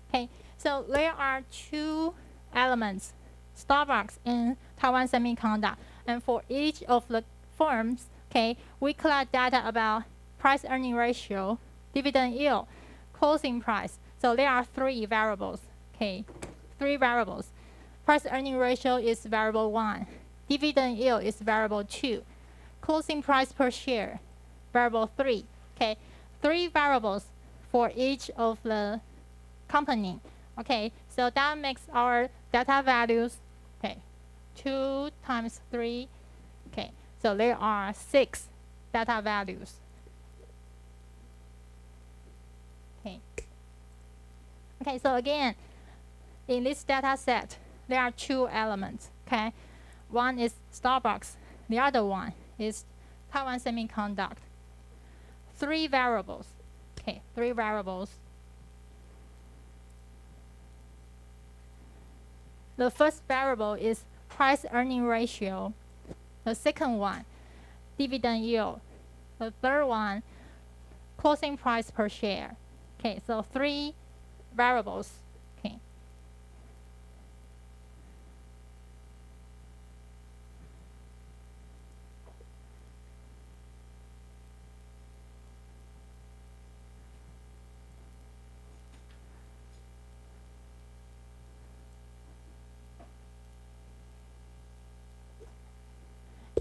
Okay, so there are two elements, Starbucks and Taiwan Semiconductor, and for each of the firms, we collect data about price earning ratio, dividend yield, closing price. So there are three variables. Three variables. Price earning ratio is variable 1. Dividend yield is variable 2. Closing price per share, variable 3. Three variables for each of the company. So that makes our data values 2 times 3. So there are 6 data values. So again, in this data set, there are two elements. One is Starbucks, the other one is Taiwan Semiconductor. Three variables. Three variables. The first variable is price earning ratio. The second one, dividend yield. The third one, closing price per share. So three variables.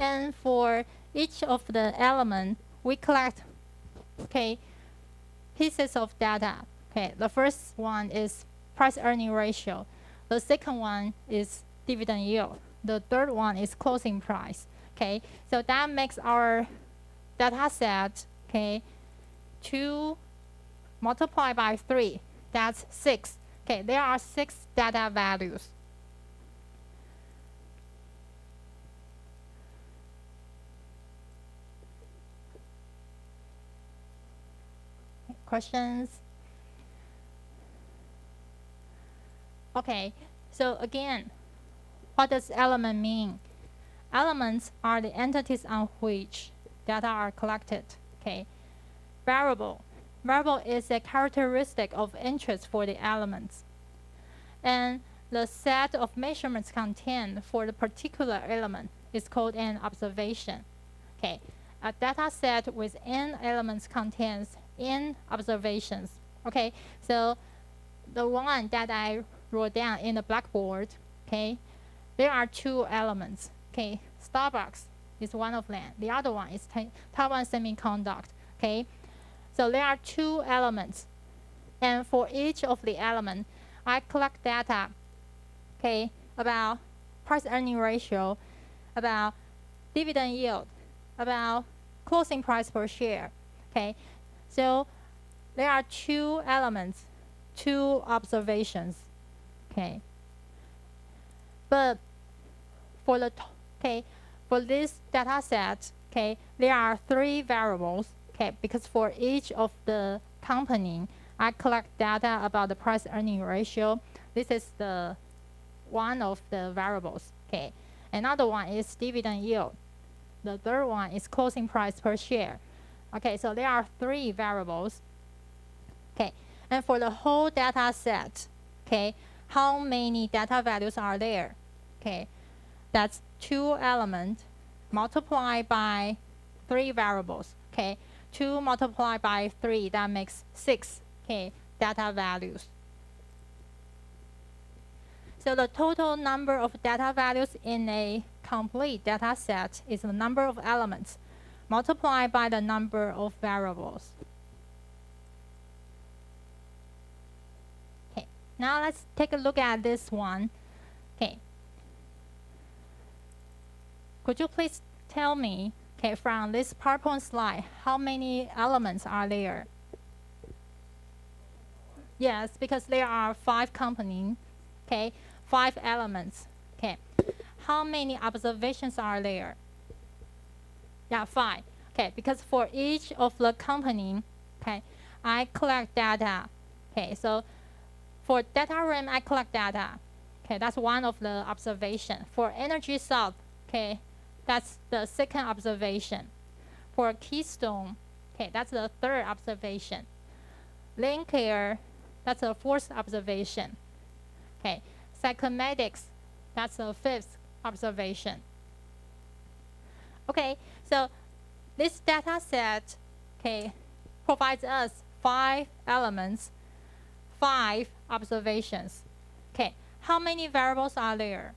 And for each of the elements, we collect pieces of data. The first one is price earning ratio. The second one is dividend yield. The third one is closing price. So that makes our data set 2 multiplied by 3. That's 6. There are 6 data values. Questions? So again, what does element mean? Elements are the entities on which data are collected. Variable. Variable is a characteristic of interest for the elements. And the set of measurements contained for the particular element is called an observation. A data set with n elements contains n observations. So the one that I wrote down in the blackboard, there are 2 elements. Starbucks is one of them. The other one is Taiwan Semiconductor. So there are 2 elements. And for each of the elements, I collect data about price earning ratio, about dividend yield, about closing price per share. So there are 2 elements, 2 observations. But for the for this data set, there are 3 variables. Because for each of the company, I collect data about the price earning ratio. This is the one of the variables. Another one is dividend yield. The third one is closing price per share. So there are 3 variables. And for the whole data set, how many data values are there? That's 2 elements multiplied by 3 variables. 2 multiplied by 3, that makes 6 data values. So the total number of data values in a complete data set is the number of elements multiplied by the number of variables. Now let's take a look at this one. Could you please tell me, from this PowerPoint slide, how many elements are there? Yes, because there are 5 companies, 5 elements. How many observations are there? Yeah, 5. Because for each of the company, I collect data. Okay, so for data RAM, I collect data. Okay, that's one of the observation. For energy south, okay, that's the second observation. For Keystone, okay, that's the third observation. Lincare, that's the fourth observation. Okay, Cyclomatics, that's the fifth observation. Okay, so this data set, okay, provides us 5 elements, 5 observations. Okay, how many variables are there?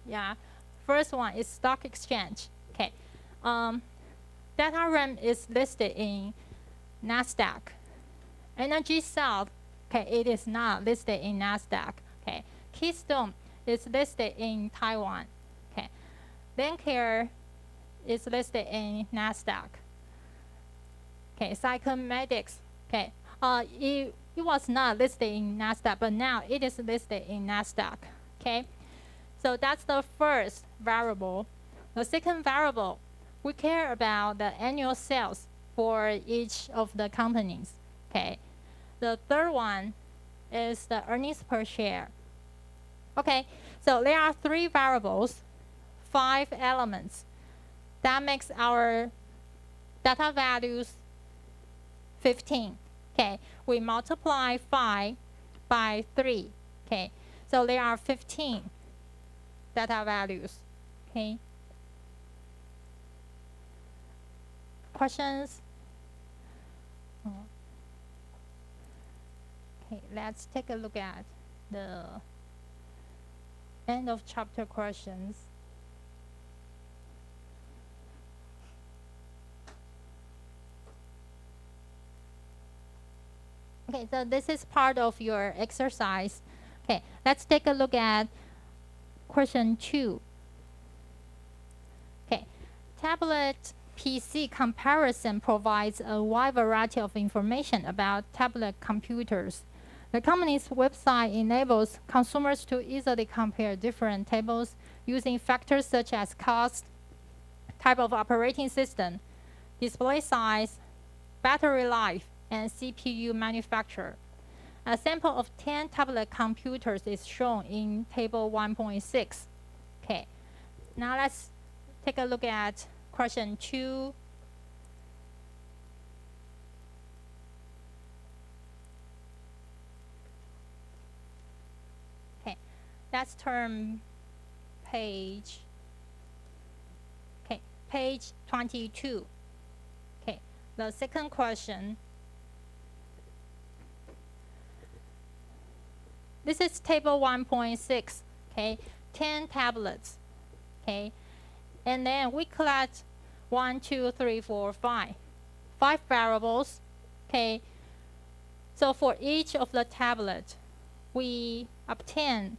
Yeah, first one is stock exchange. Okay, data RAM is listed in NASDAQ. Energy South, okay, it is not listed in NASDAQ. Okay, Keystone is listed in Taiwan. Okay, Lincare is listed in NASDAQ. Okay, Cyclomatics, okay, it was not listed in NASDAQ, but now it is listed in NASDAQ. Okay, so that's the first variable. The second variable, we care about the annual sales for each of the companies. Okay, the third one is the earnings per share. Okay, so there are 3 variables, 5 elements. That makes our data values 15. Okay, we multiply 5 by 3. Okay, so there are 15 data values. Okay, questions? Okay, let's take a look at the end of chapter questions. Okay, so this is part of your exercise. Okay, let's take a look at question 2. Okay, tablet PC comparison provides a wide variety of information about tablet computers. The company's website enables consumers to easily compare different tables using factors such as cost, type of operating system, display size, battery life, and CPU manufacturer. A sample of 10 tablet computers is shown in table 1.6. Okay, now let's take a look at question 2. Okay, let's turn page. Okay, page 22. Okay, the second question. This is table 1.6, okay, 10 tablets, okay, and then we collect 1, 2, 3, 4, 5, 5 variables, okay. So for each of the tablet, we obtain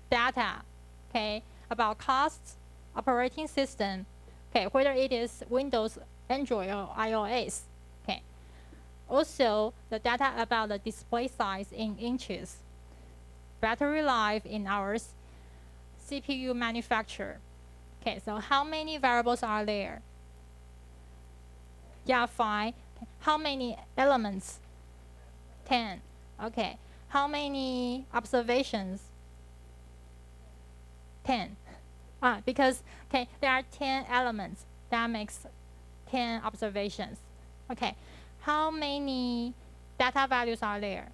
data, okay, about costs, operating system, okay, whether it is Windows, Android, or iOS, okay. Also, the data about the display size in inches, battery life in hours, CPU manufacturer. Okay, so how many variables are there? Yeah, 5. How many elements? 10. Okay. How many observations? 10. Because, okay, there are 10 elements. That makes 10 observations. Okay. How many data values are there?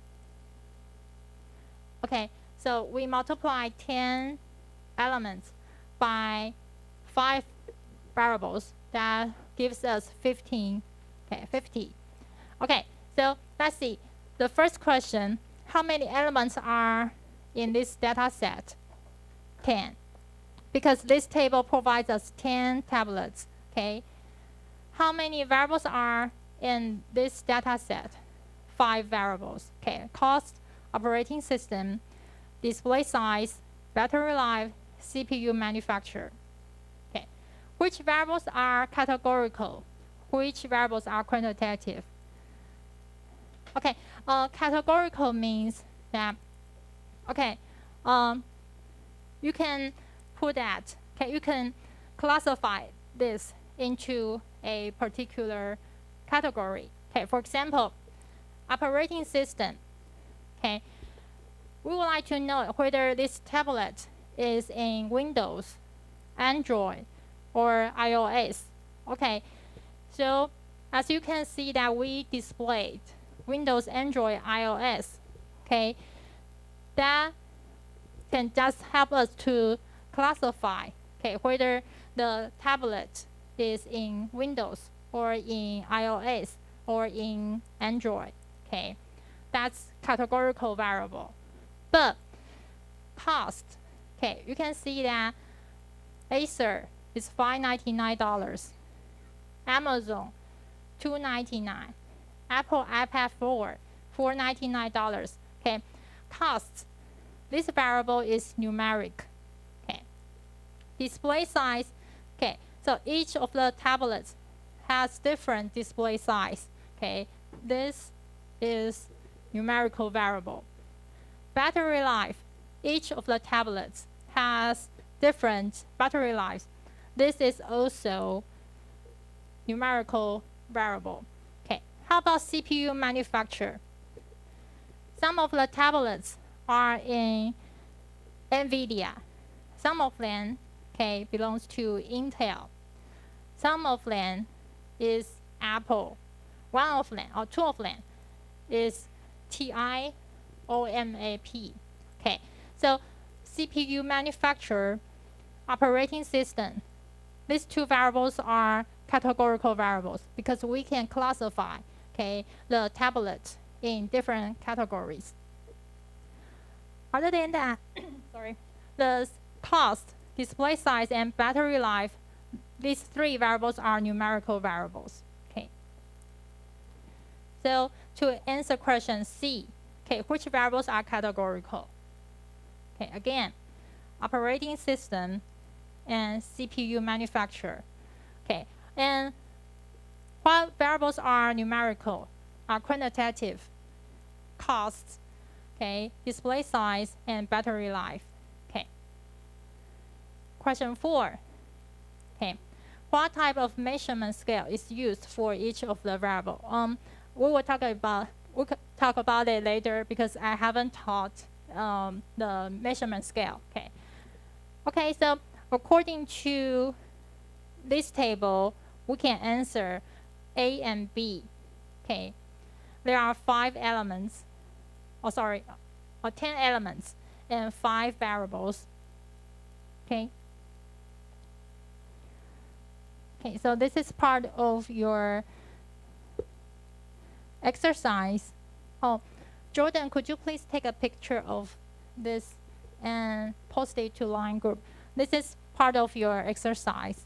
Okay, so we multiply 10 elements by 5 variables. That gives us 15. Okay, 50. Okay, so let's see. The first question, how many elements are in this data set? 10. Because this table provides us 10 tablets. Okay. How many variables are in this data set? 5 variables. Okay, cost, operating system, display size, battery life, CPU manufacturer. Okay, which variables are categorical? Which variables are quantitative? Okay, categorical means that, okay, you can put that, okay, you can classify this into a particular category. Okay, for example, operating system. Okay, we would like to know whether this tablet is in Windows, Android, or iOS. Okay, so as you can see that we displayed Windows, Android, iOS. Okay, that can just help us to classify, okay, whether the tablet is in Windows or in iOS or in Android. Okay, that's categorical variable. But cost, okay, you can see that Acer is $599, Amazon $299, Apple iPad 4 $499. Okay, cost, this variable is numeric. Okay, display size, okay, so each of the tablets has different display size. Okay, this is numerical variable. Battery life, each of the tablets has different battery lives. This is also numerical variable. Okay, how about CPU manufacturer? Some of the tablets are in NVIDIA. Some of them, okay, belongs to Intel. Some of them is Apple. One of them, or two of them, is TI OMAP. Okay, so CPU manufacturer, operating system, these two variables are categorical variables because we can classify, okay, the tablet in different categories. Other than that, sorry, the cost, display size, and battery life, these three variables are numerical variables. Okay. So to answer question C, okay, which variables are categorical? Okay, again, operating system and CPU manufacturer. Okay, and what variables are numerical, are quantitative, costs, okay, display size, and battery life. Okay. Question 4. Okay, what type of measurement scale is used for each of the variable? We will talk about it later because I haven't taught the measurement scale. Okay. Okay, so according to this table, we can answer A and B. Okay, there are 5 elements. 10 elements and 5 variables. Okay. Okay, so this is part of your exercise. Oh, Jordan, could you please take a picture of this and post it to Line Group? This is part of your exercise.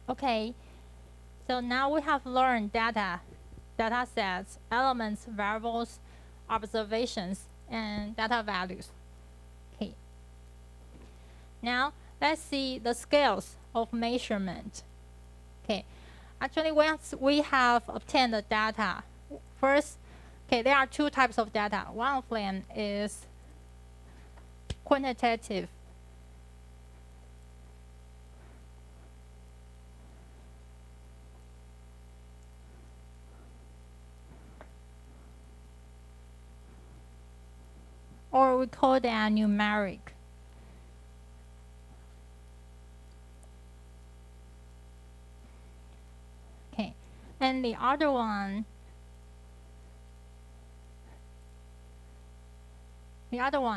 Okay, so now we have learned data sets, elements, variables, observations, and data values. Okay. Now let's see the scales of measurement. Okay, actually once we have obtained the data, first, okay, there are 2 types of data. One of them is quantitative. Or we call that numeric. Okay, and the other one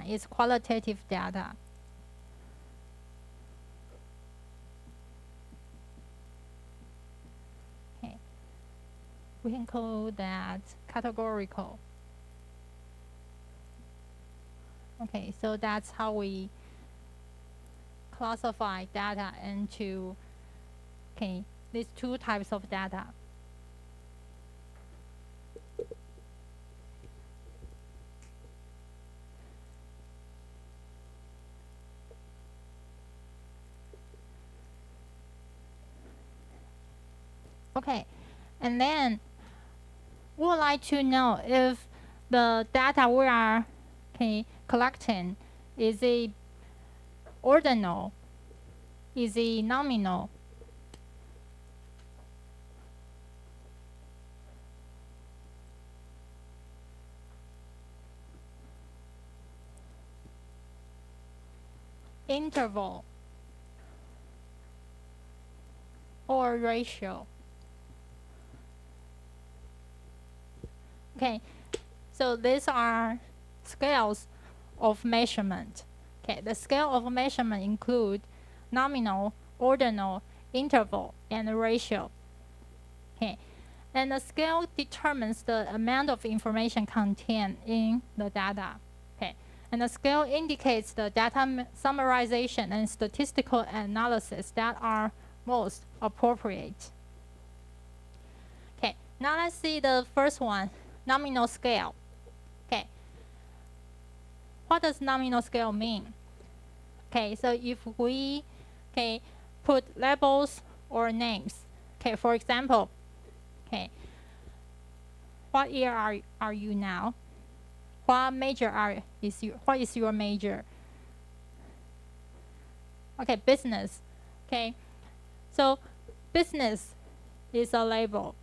is qualitative data. Okay, we can call that categorical. Okay, so that's how we classify data into these two types of data. Okay, and then we would like to know if the data we are collecting is it ordinal, is it nominal, interval, or ratio. Okay, so these are scales of measurement. Okay, the scale of measurement include nominal, ordinal, interval, and ratio. Okay, and the scale determines the amount of information contained in the data. Okay, and the scale indicates the data summarization and statistical analysis that are most appropriate. Okay, now let's see the first one, nominal scale. Okay, what does nominal scale mean? Okay, so if we put labels or names. Okay, for example, what year are you now? What is your major? Okay, business. Okay, so business is a label.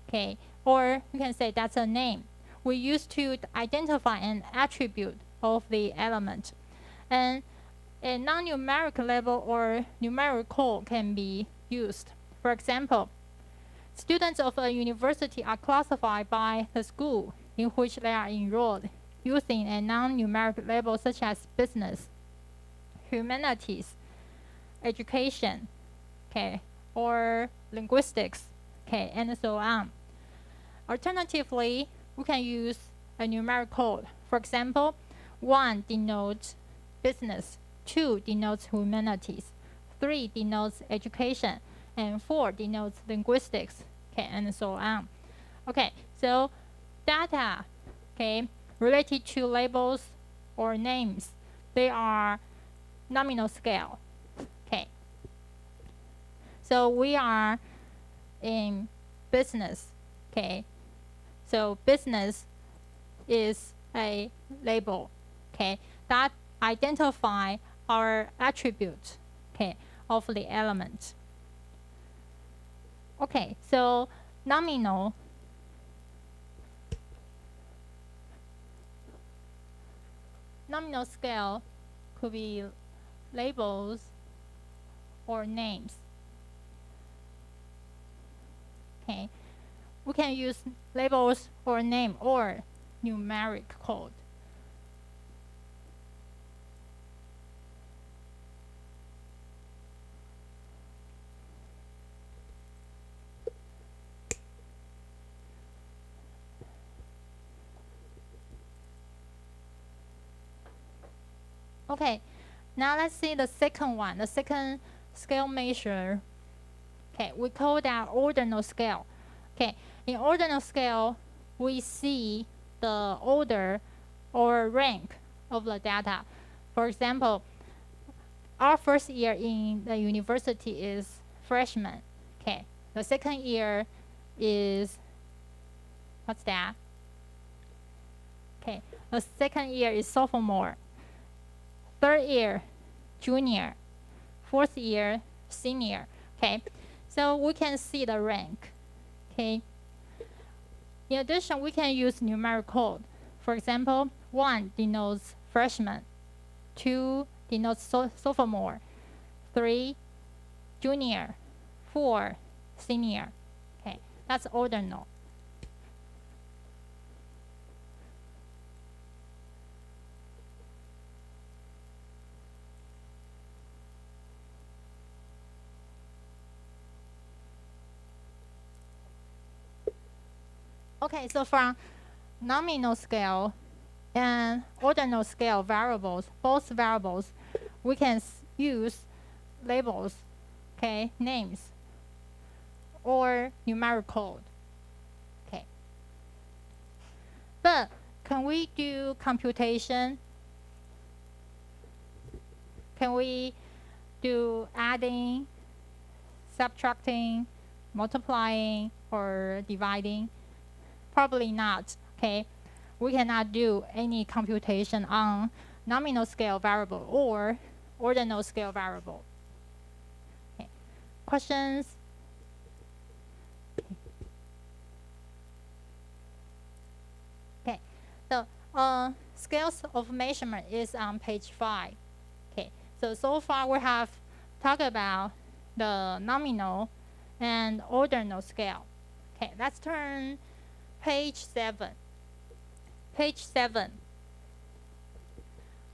Okay, or you can say that's a name we use to identify an attribute of the element. And a non-numeric label or numeric code can be used. For example, students of a university are classified by the school in which they are enrolled using a non-numeric label such as business, humanities, education, or linguistics, and so on. Alternatively, we can use a numeric code. For example, 1 denotes business, 2 denotes humanities, 3 denotes education, and 4 denotes linguistics, and so on. Okay, so data, related to labels or names, they are nominal scale. Okay, so we are in business. Okay, so business is a label, that identify our attribute, of the element. Okay, so nominal scale could be labels or names. Okay, we can use labels or name or numeric code. Okay, now let's see the second one, the second scale measure. Okay, we call that ordinal scale. Okay, in ordinal scale, we see the order or rank of the data. For example, our first year in the university is freshman. Okay, the second year is, what's that? Okay, the second year is sophomore. Third year, junior. Fourth year, senior. Okay, so we can see the rank. Okay. In addition, we can use numeric code. For example, 1 denotes freshman, 2 denotes sophomore, 3 junior, 4 senior. Okay, that's ordinal. Okay, so from nominal scale, and ordinal scale variables, both variables, we can use labels, okay, names, or numeric code. Okay. But can we do computation? Can we do adding, subtracting, multiplying, or dividing? Probably not, okay? We cannot do any computation on nominal scale variable or ordinal scale variable. Okay. Questions? Okay, so scales of measurement is on page 5. Okay, so far we have talked about the nominal and ordinal scale. Okay, let's turn page 7. Page 7.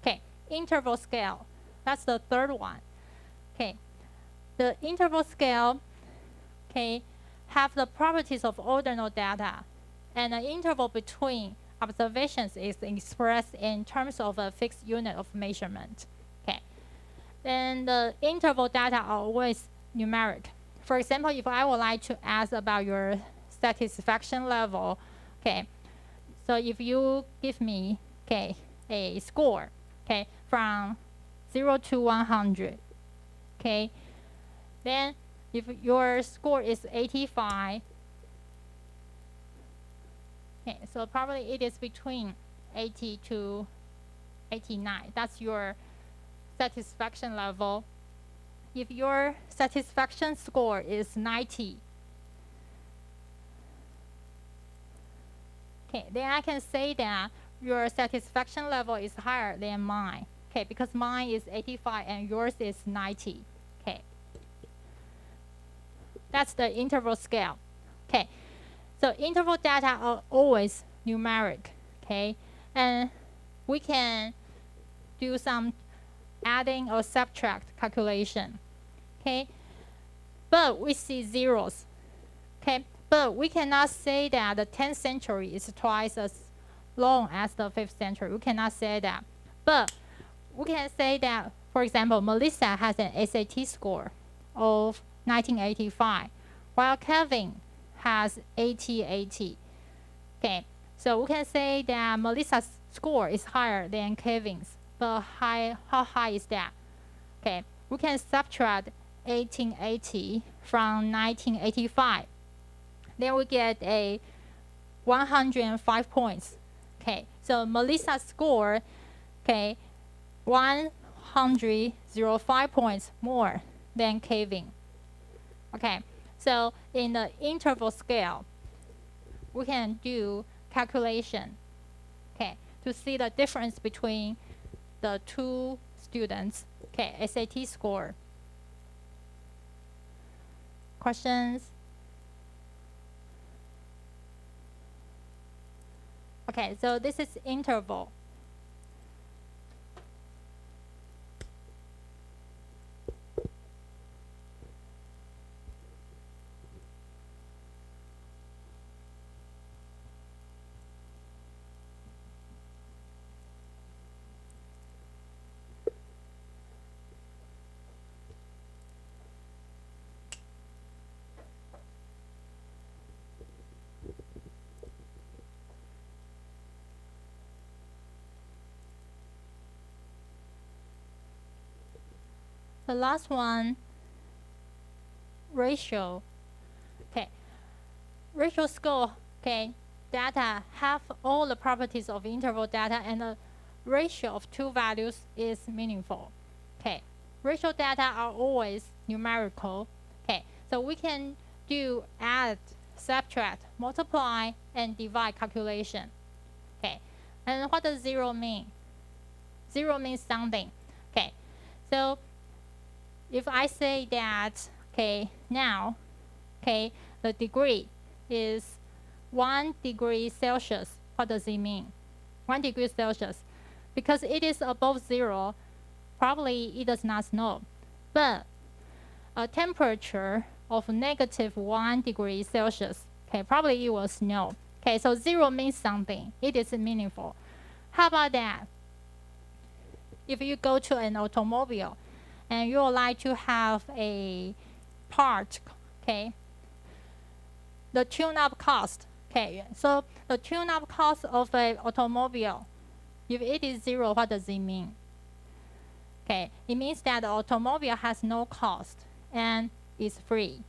Okay, interval scale. That's the third one. Okay, the interval scale, okay, have the properties of ordinal data, and the interval between observations is expressed in terms of a fixed unit of measurement. Okay, and the interval data are always numeric. For example, if I would like to ask about your satisfaction level, okay, so if you give me, okay, a score, okay, from 0 to 100, okay, then if your score is 85, okay, so probably it is between 80 to 89. That's your satisfaction level. If your satisfaction score is 90, okay, then I can say that your satisfaction level is higher than mine, okay, because mine is 85 and yours is 90, okay. That's the interval scale, okay. So interval data are always numeric, okay, and we can do some adding or subtract calculation, okay, but we see zeros, okay, but we cannot say that the 10th century is twice as long as the 5th century. We cannot say that, but we can say that, for example, Melissa has an SAT score of 1985, while Kevin has 80. Okay, so we can say that Melissa's score is higher than Kevin's, but how high is that? Okay, we can subtract 1880 from 1985. Then we get a 105 points. Okay, so Melissa's score, okay, 105 points more than Kevin. Okay, so in the interval scale, we can do calculation, okay, to see the difference between the two students, okay, SAT score. Questions? Okay, so this is interval. The last one, ratio. Okay, ratio score, okay, data have all the properties of interval data, and the ratio of two values is meaningful. Okay, ratio data are always numerical. Okay, so we can do add, subtract, multiply, and divide calculation. Okay, and what does zero mean? Zero means something. Okay, so if I say that, okay, now, okay, the degree is 1 degree Celsius, what does it mean? 1 degree Celsius. Because it is above 0, probably it does not snow. But a temperature of negative 1 degree Celsius, okay, probably it will snow. Okay, so 0 means something. It is meaningful. How about that? If you go to an automobile and you would like to have a part, okay, the tune-up cost, okay, so the tune-up cost of an automobile, if it is 0, what does it mean? Okay, it means that the automobile has no cost and is free.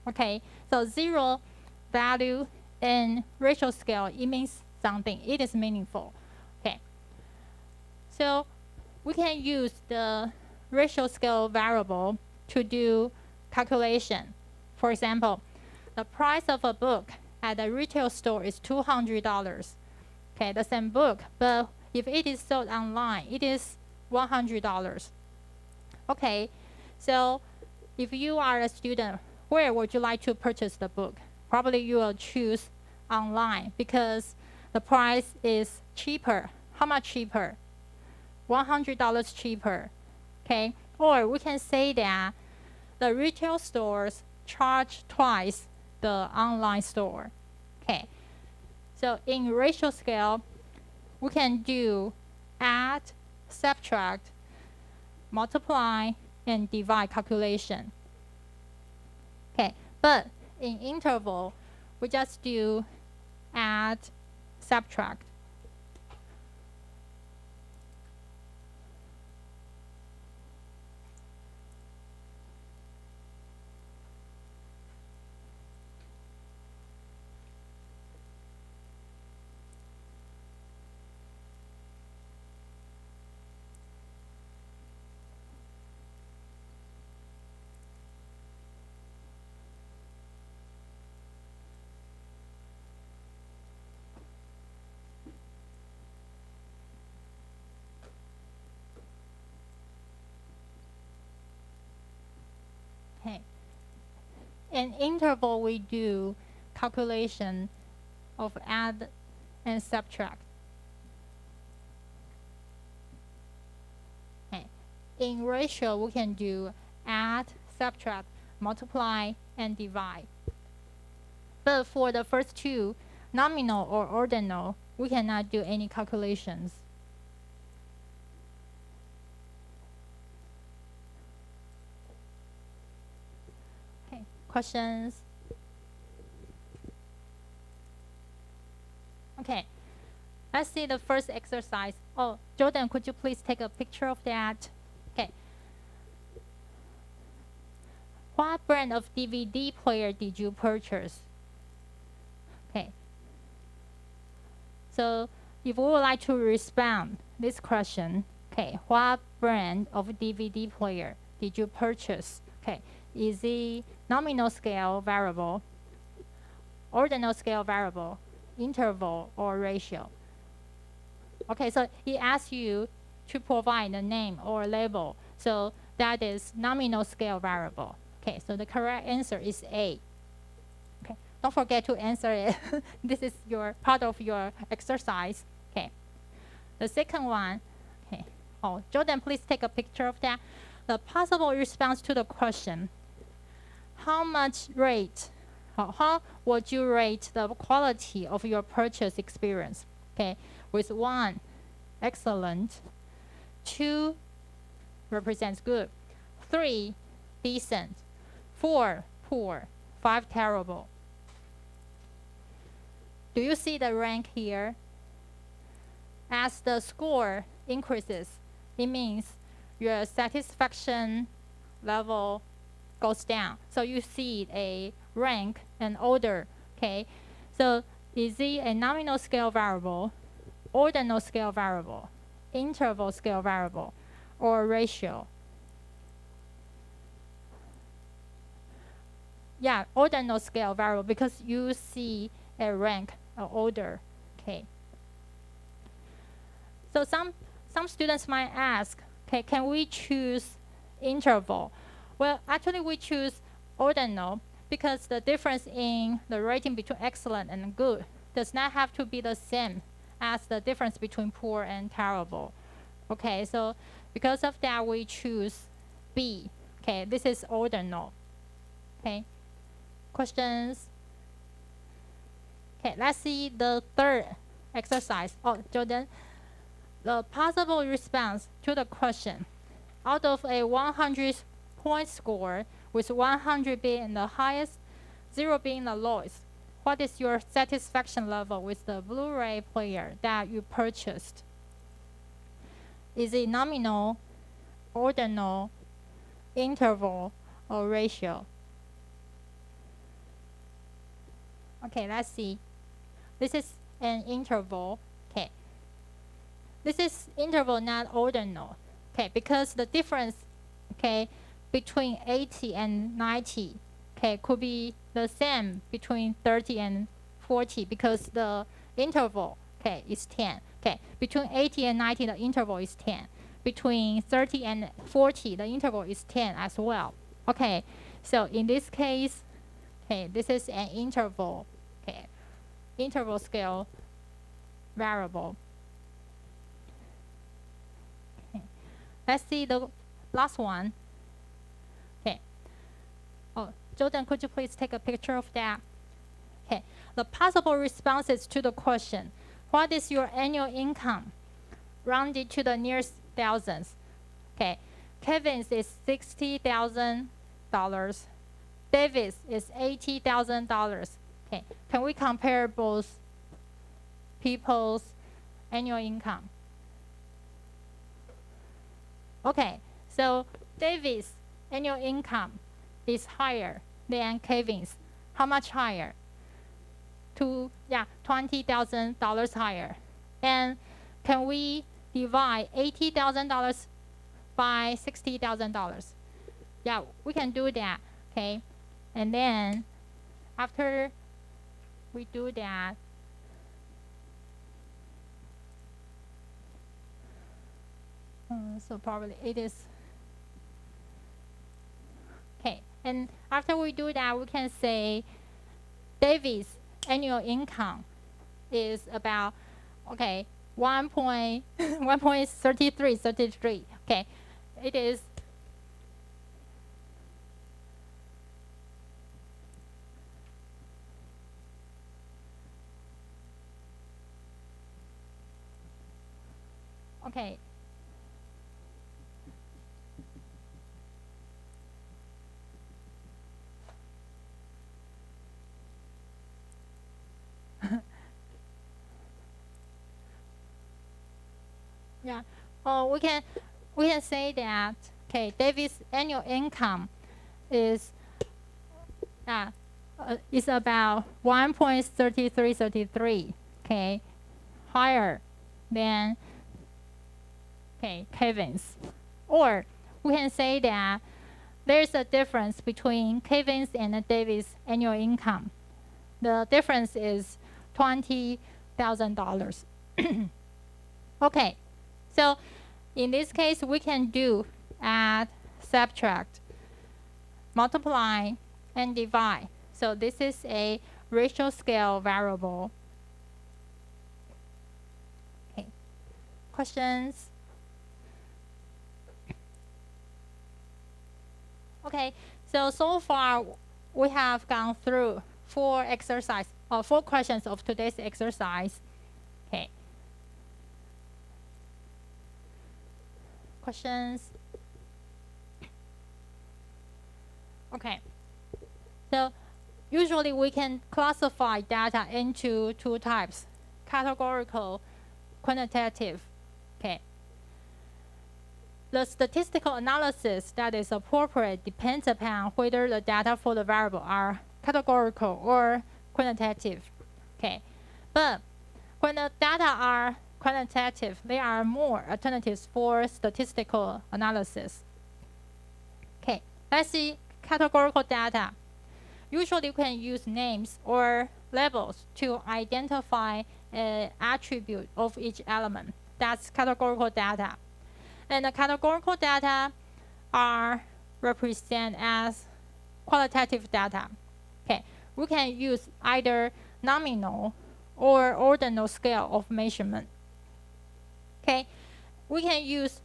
Okay, so 0 value in ratio scale, it means something. It is meaningful. Okay, so we can use the ratio scale variable to do calculation. For example, the price of a book at the retail store is $200. Okay, the same book, but if it is sold online, it is $100. Okay, so if you are a student, where would you like to purchase the book? Probably you will choose online because the price is cheaper. How much cheaper? $100 cheaper. Okay, or we can say that the retail stores charge twice the online store. Okay, so in ratio scale, we can do add, subtract, multiply, and divide calculation. Okay, but in interval, we just do add, subtract. Okay. In interval, we do calculation of add and subtract. Okay. In ratio, we can do add, subtract, multiply, and divide. But for the first two, nominal or ordinal, we cannot do any calculations. Okay, questions? Okay, let's see the first exercise. Oh, Jordan, could you please take a picture of that? Okay. What brand of DVD player did you purchase? Okay. So if we would like to respond this question, okay, what brand of DVD player did you purchase? Okay, is it nominal scale variable, ordinal scale variable, interval, or ratio? Okay, so it asks you to provide a name or label. So that is nominal scale variable. Okay, so the correct answer is A. Okay, don't forget to answer it. This is your part of your exercise. Okay, the second one. Okay, oh, Jordan, please take a picture of that. The possible response to the question: how much rate? How would you rate the quality of your purchase experience? Okay, with 1, excellent. 2 represents good. 3, decent. 4, poor. 5, terrible. Do you see the rank here? As the score increases, it means your satisfaction level goes down. So you see a rank and order. Okay, so is it a nominal scale variable, ordinal scale variable, interval scale variable, or ratio? Yeah, ordinal scale variable because you see a rank, an order. Okay. So some students might ask, okay, can we choose interval? Well, actually we choose ordinal because the difference in the rating between excellent and good does not have to be the same as the difference between poor and terrible. Okay, so because of that, we choose B. Okay, this is ordinal. Okay, questions? Okay, let's see the third exercise. Oh, Jordan, the possible response to the question. Out of a 100-point score, with 100 being the highest, 0 being the lowest, what is your satisfaction level with the Blu-ray player that you purchased? Is it nominal, ordinal, interval, or ratio? Okay, let's see. This is an interval. Okay. This is interval, not ordinal. Okay, because the difference, okay, between 80 and 90, okay, could be the same between 30 and 40 because the interval, okay, is 10. Okay, between 80 and 90, the interval is 10. Between 30 and 40, the interval is 10 as well. Okay, so in this case, okay, this is an interval, okay, interval scale variable. Okay. Let's see the last one. Okay. Oh, Jordan, could you please take a picture of that? Okay. The possible responses to the question, what is your annual income? Rounded to the nearest thousands. Okay. Kevin's is $60,000. Davis is $80,000. Okay. Can we compare both people's annual income? Okay. So Davis' annual income is higher than Kevin's. How much higher? $20,000 higher. And can we divide $80,000 by $60,000? Yeah, we can do that. Okay. And then after we do that, so probably it is okay. And after we do that, we can say David's annual income is about 1.33. Okay, it is okay. Yeah. We can say that David's annual income is about 1.3333. Okay, higher than Kevin's. Or we can say that there's a difference between Kevin's and David's annual income. The difference is $20,000. Okay, so in this case, we can do add, subtract, multiply, and divide. So this is a ratio scale variable. Okay, questions? Okay, so far we have gone through 4 questions of today's exercise. Okay. Questions? Okay. So usually we can classify data into 2 types: categorical, quantitative. Okay. The statistical analysis that is appropriate depends upon whether the data for the variable are categorical or quantitative. Okay. But when the data are quantitative, there are more alternatives for statistical analysis. Okay, let's see categorical data. Usually we can use names or labels to identify an attribute of each element. That's categorical data. And the categorical data are represented as qualitative data. Okay, we can use either nominal or ordinal scale of measurement. Okay, we can use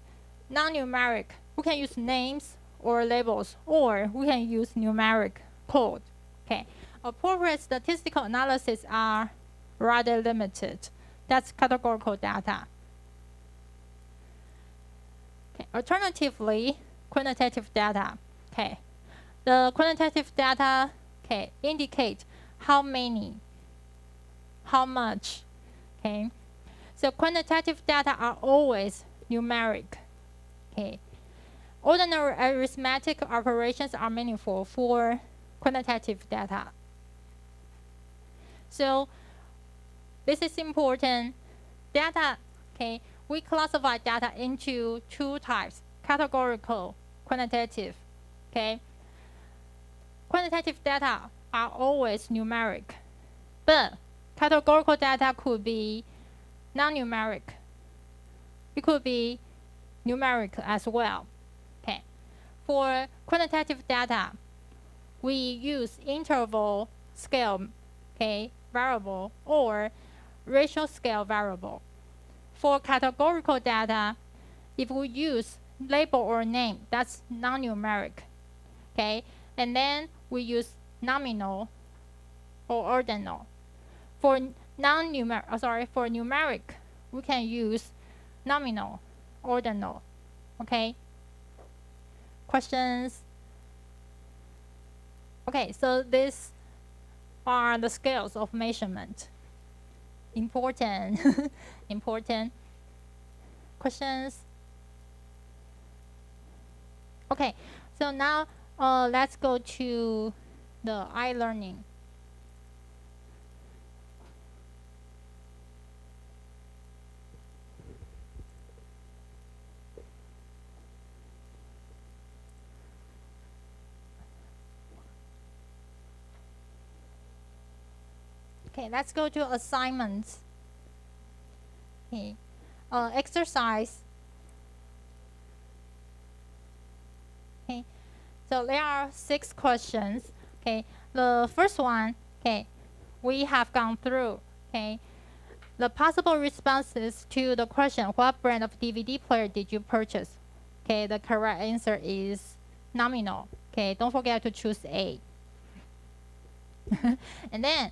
non-numeric. We can use names or labels, or we can use numeric code. Okay, appropriate statistical analysis are rather limited. That's categorical data. Okay. Alternatively, quantitative data. Okay. The quantitative data, okay, indicate how many, how much. Okay. So quantitative data are always numeric. Okay. Ordinary arithmetic operations are meaningful for quantitative data. So this is important. Data, okay, we classify data into two types, categorical, quantitative, okay. Quantitative data are always numeric, but categorical data could be non-numeric. It could be numeric as well, okay. For quantitative data, we use interval scale, okay, variable or ratio scale variable. For categorical data, if we use label or name, that's non-numeric, okay? And then we use nominal or ordinal. For for numeric, we can use nominal, ordinal, okay? Questions? Okay, so these are the scales of measurement. Important, important. Questions? Okay, so now let's go to the iLearning. Okay, let's go to assignments. Okay, exercise. Okay, so there are 6 questions. Okay, the first one, okay, we have gone through. Okay, the possible responses to the question, what brand of DVD player did you purchase? Okay, the correct answer is nominal. Okay, don't forget to choose A. And then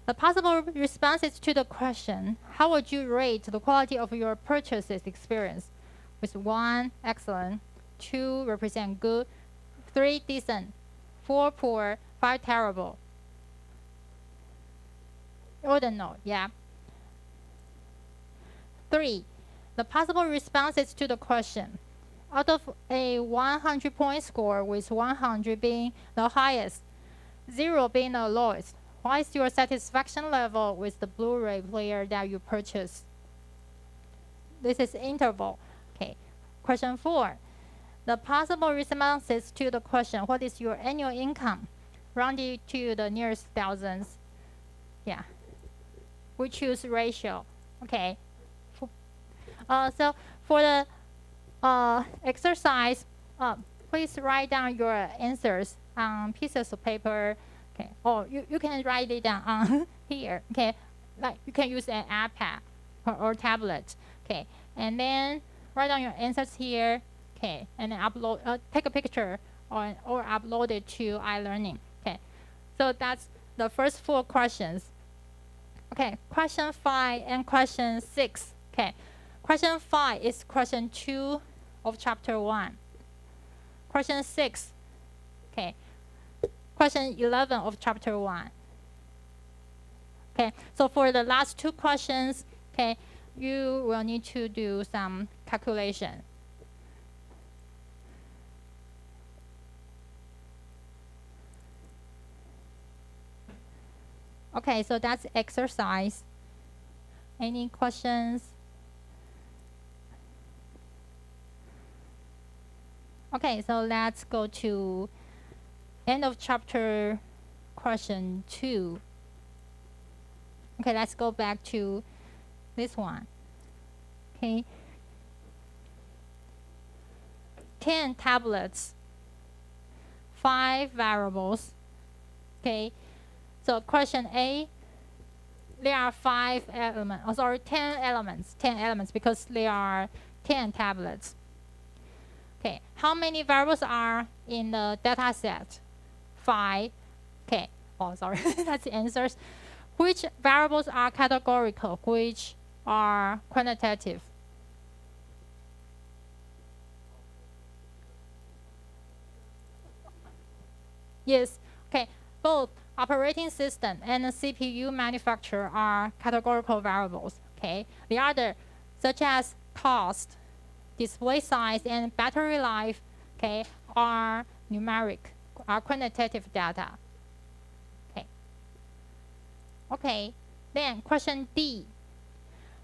the possible responses to the question, how would you rate the quality of your purchases experience? With 1, excellent, 2, represent good, 3, decent, 4, poor, 5, terrible. Ordinal, yeah. 3, the possible responses to the question. Out of a 100-point score, with 100 being the highest, 0 being the lowest, what is your satisfaction level with the Blu-ray player that you purchased? This is interval. Okay. Question 4. The possible responses to the question, what is your annual income? Rounded to the nearest thousands. Yeah. We choose ratio. Okay. So for the exercise, please write down your answers on pieces of paper. Okay. Or you can write it down on here. Okay. Like you can use an iPad or tablet. Okay. And then write down your answers here. Okay. And then upload, take a picture or upload it to iLearning. Okay. So that's the first 4 questions. Okay. Question 5 and question 6. Okay. Question 5 is question 2 of chapter 1. Question 6. Okay. Question 11 of chapter 1. Okay, so for the last 2 questions, okay, you will need to do some calculation. Okay, so that's exercise. Any questions? Okay, so let's go to end of chapter question 2. Okay, let's go back to this one. Okay. 10 tablets, 5 variables. Okay. So question A, there are 5 elements. Oh, sorry, 10 elements. 10 elements because there are 10 tablets. Okay. How many variables are in the data set? 5. Okay. Oh, sorry. That's the answers. Which variables are categorical? Which are quantitative? Yes. Okay. Both operating system and the CPU manufacturer are categorical variables. Okay. The other, such as cost, display size, and battery life, okay, are numeric, are quantitative data. Okay. Okay. Then question D.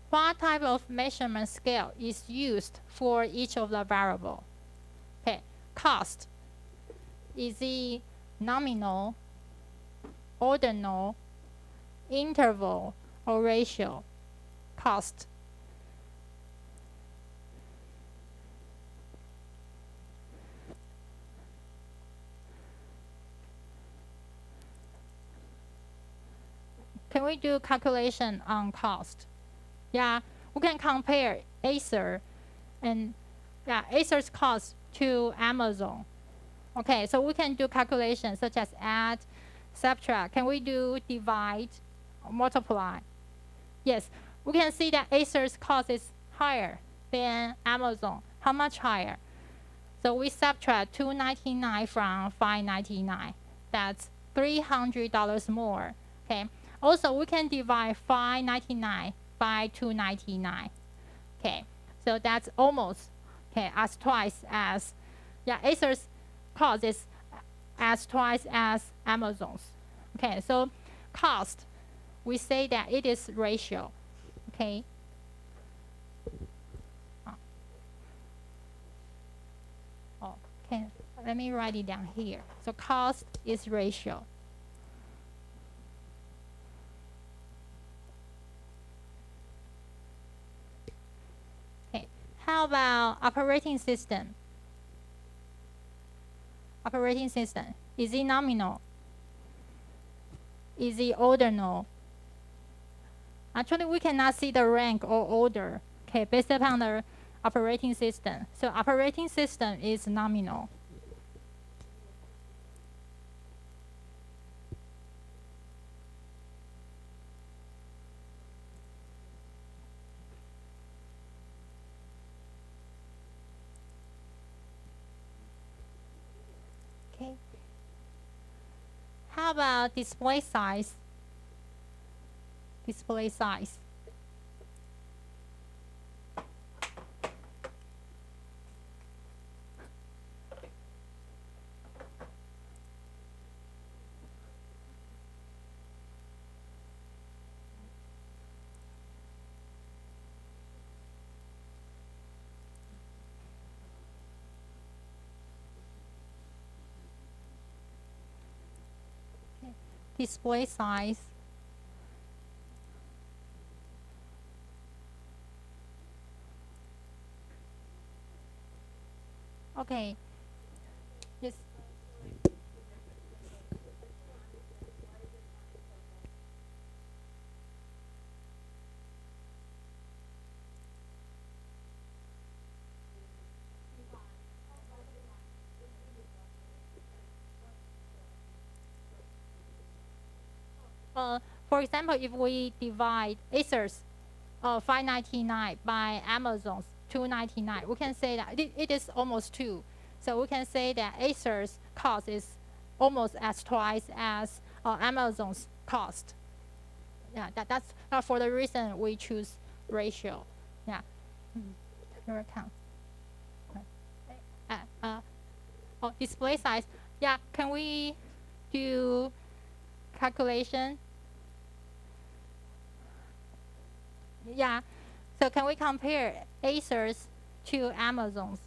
What type of measurement scale is used for each of the variable? Okay. Cost. Is it nominal, ordinal, interval, or ratio? Cost. Can we do calculation on cost? Yeah, we can compare Acer and Acer's cost to Amazon. Okay, so we can do calculations such as add, subtract. Can we do divide, multiply? Yes, we can see that Acer's cost is higher than Amazon. How much higher? So we subtract $299 from $599. That's $300 more. Okay. Also, we can divide $599 by $299. Okay. So that's almost as twice as Acer's cost is as twice as Amazon's. Okay. So cost, we say that it is ratio. Okay. Okay, let me write it down here. So cost is ratio. Okay, how about operating system? Operating system, is it nominal? Is it ordinal? Actually, we cannot see the rank or order, okay, based upon the operating system. So operating system is nominal. Okay. How about display size? Display size. Display size. Okay. Yes. For example, if we divide Acer's 599 by Amazon's 299, we can say that it is almost 2. So we can say that Acer's cost is almost as twice as Amazon's cost. Yeah, that's for the reason we choose ratio. Yeah. Your account. Display size. Yeah, can we do calculation? Yeah. So can we compare Acer's to Amazon's?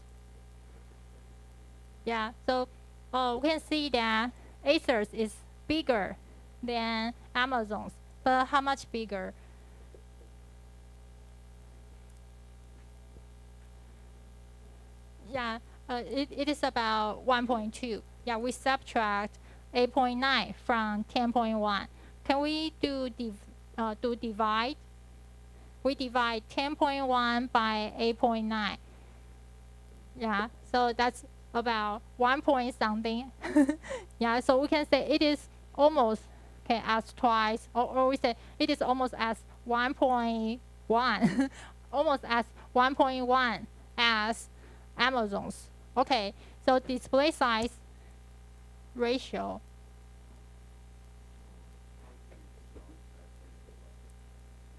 Yeah. So we can see that Acer's is bigger than Amazon's, but how much bigger? Yeah. It is about 1.2. Yeah. We subtract 8.9 from 10.1. Can we do divide? We divide 10.1 by 8.9. Yeah, so that's about 1 point something. Yeah, so we can say it is almost as twice, or we say it is almost as 1.1, almost as 1.1 as Amazon's. Okay, so display size. ratio.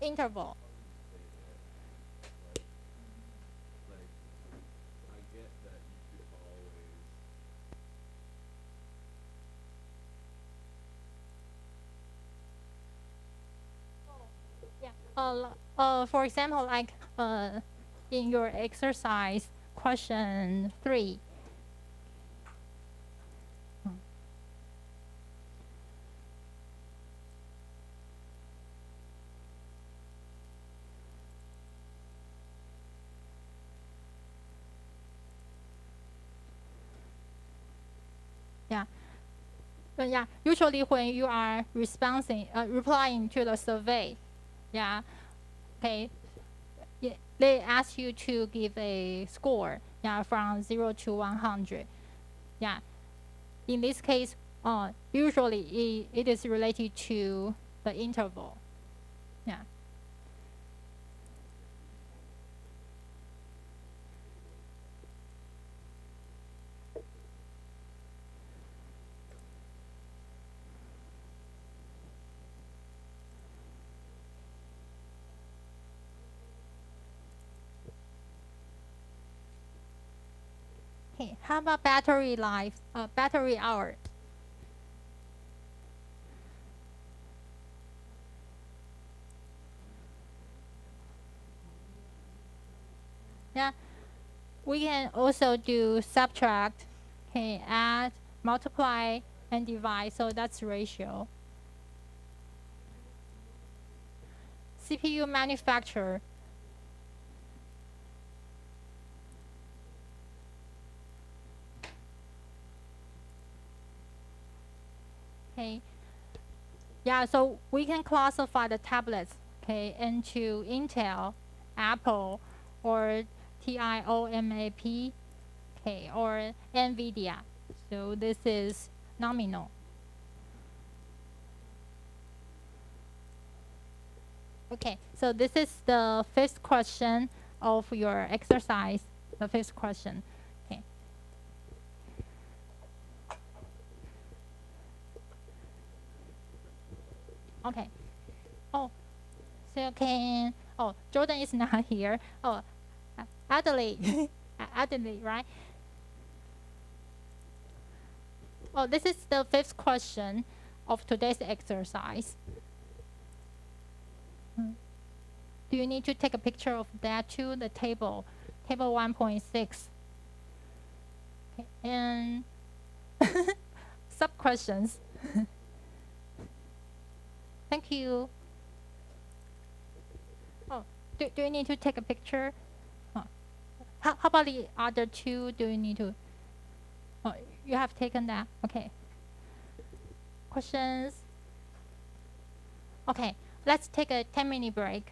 Interval. Yeah. For example, like in your exercise question 3. Yeah. Yeah. Usually when you are replying to the survey, yeah. Okay. Yeah, they ask you to give a score, yeah, from 0 to 100. Yeah. In this case, usually it is related to the interval. Yeah. Okay. How about battery life? Battery hour. Yeah. We can also do subtract, okay, add, multiply, and divide. So that's ratio. CPU manufacturer. Okay. Yeah, so we can classify the tablets, okay, into Intel, Apple, or TIOMAP, okay, or NVIDIA. So this is nominal. Okay, so this is the fifth question of your exercise, the fifth question. Okay. Okay. Oh, so can, oh, Jordan is not here. Oh, Adelaide, Adelaide, right? Oh, this is the fifth question of today's exercise. Do you need to take a picture of that too? The table 1.6. Okay. And sub questions. Thank you. Oh, do you need to take a picture? Oh. How about the other two? Do you need to? Oh, you have taken that. Okay. Questions? Okay, let's take a 10-minute break.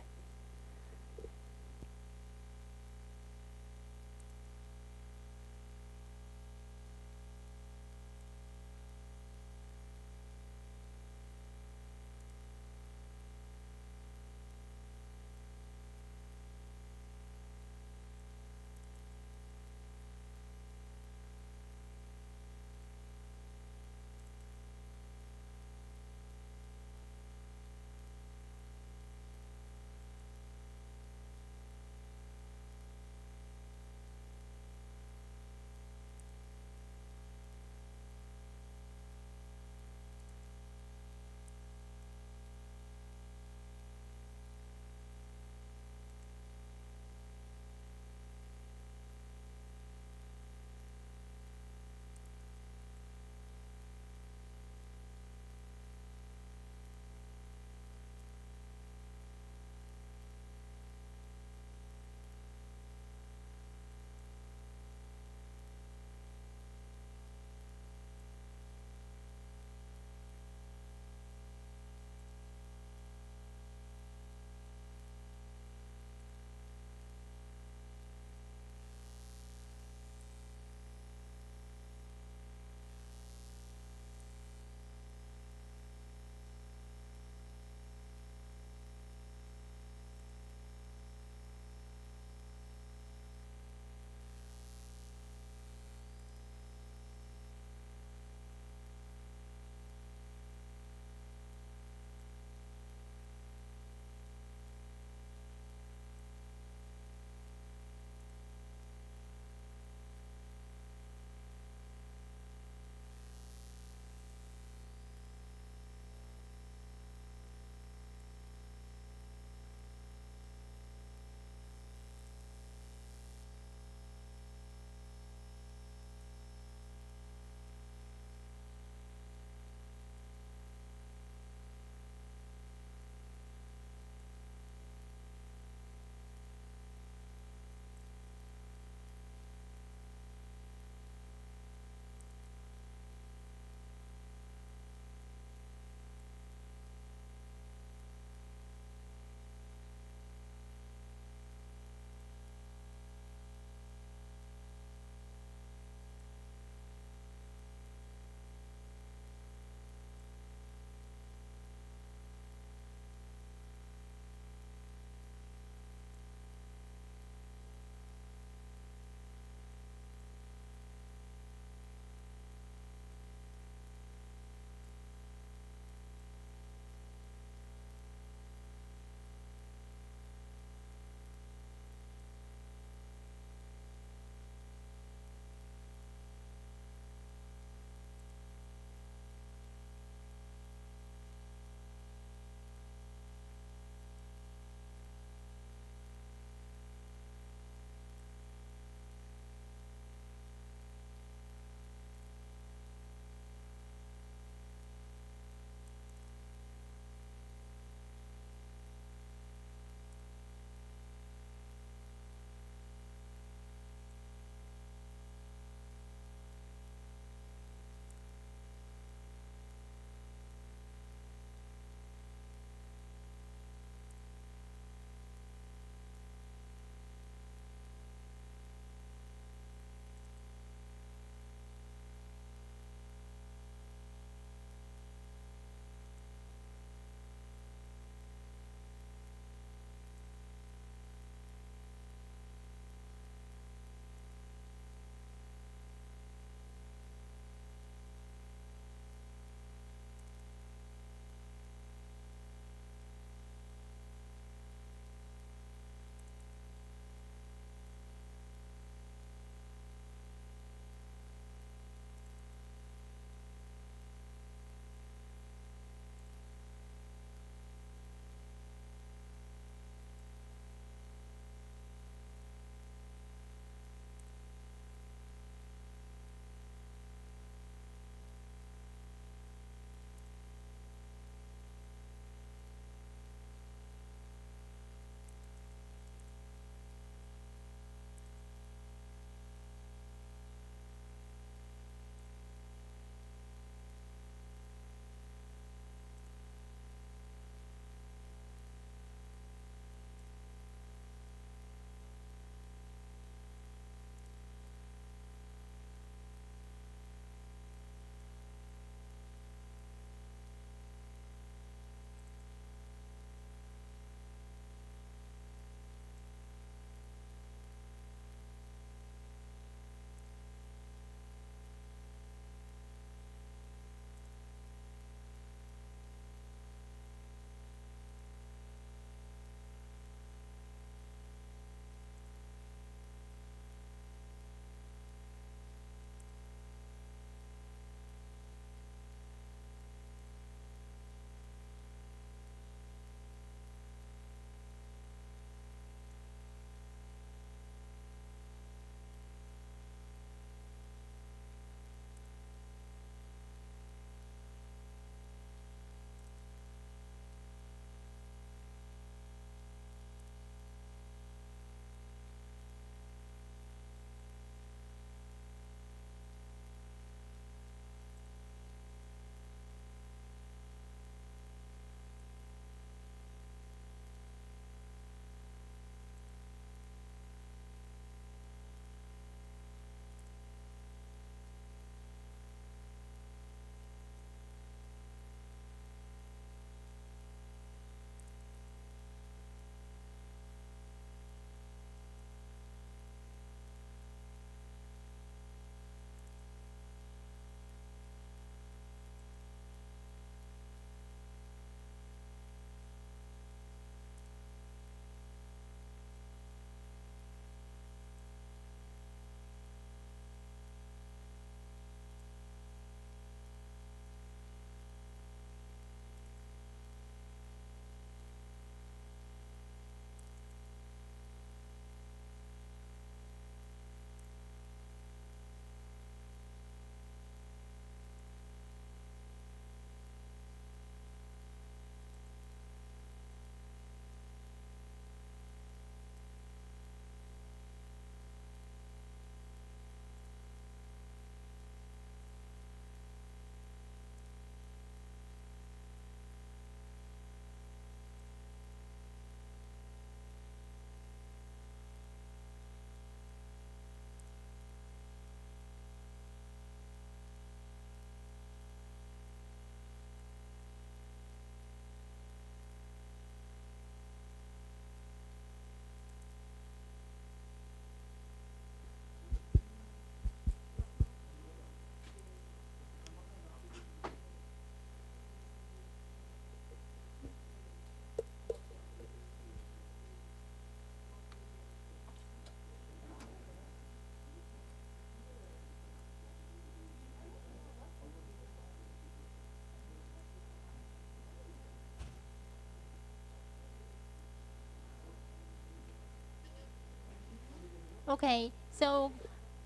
Okay, so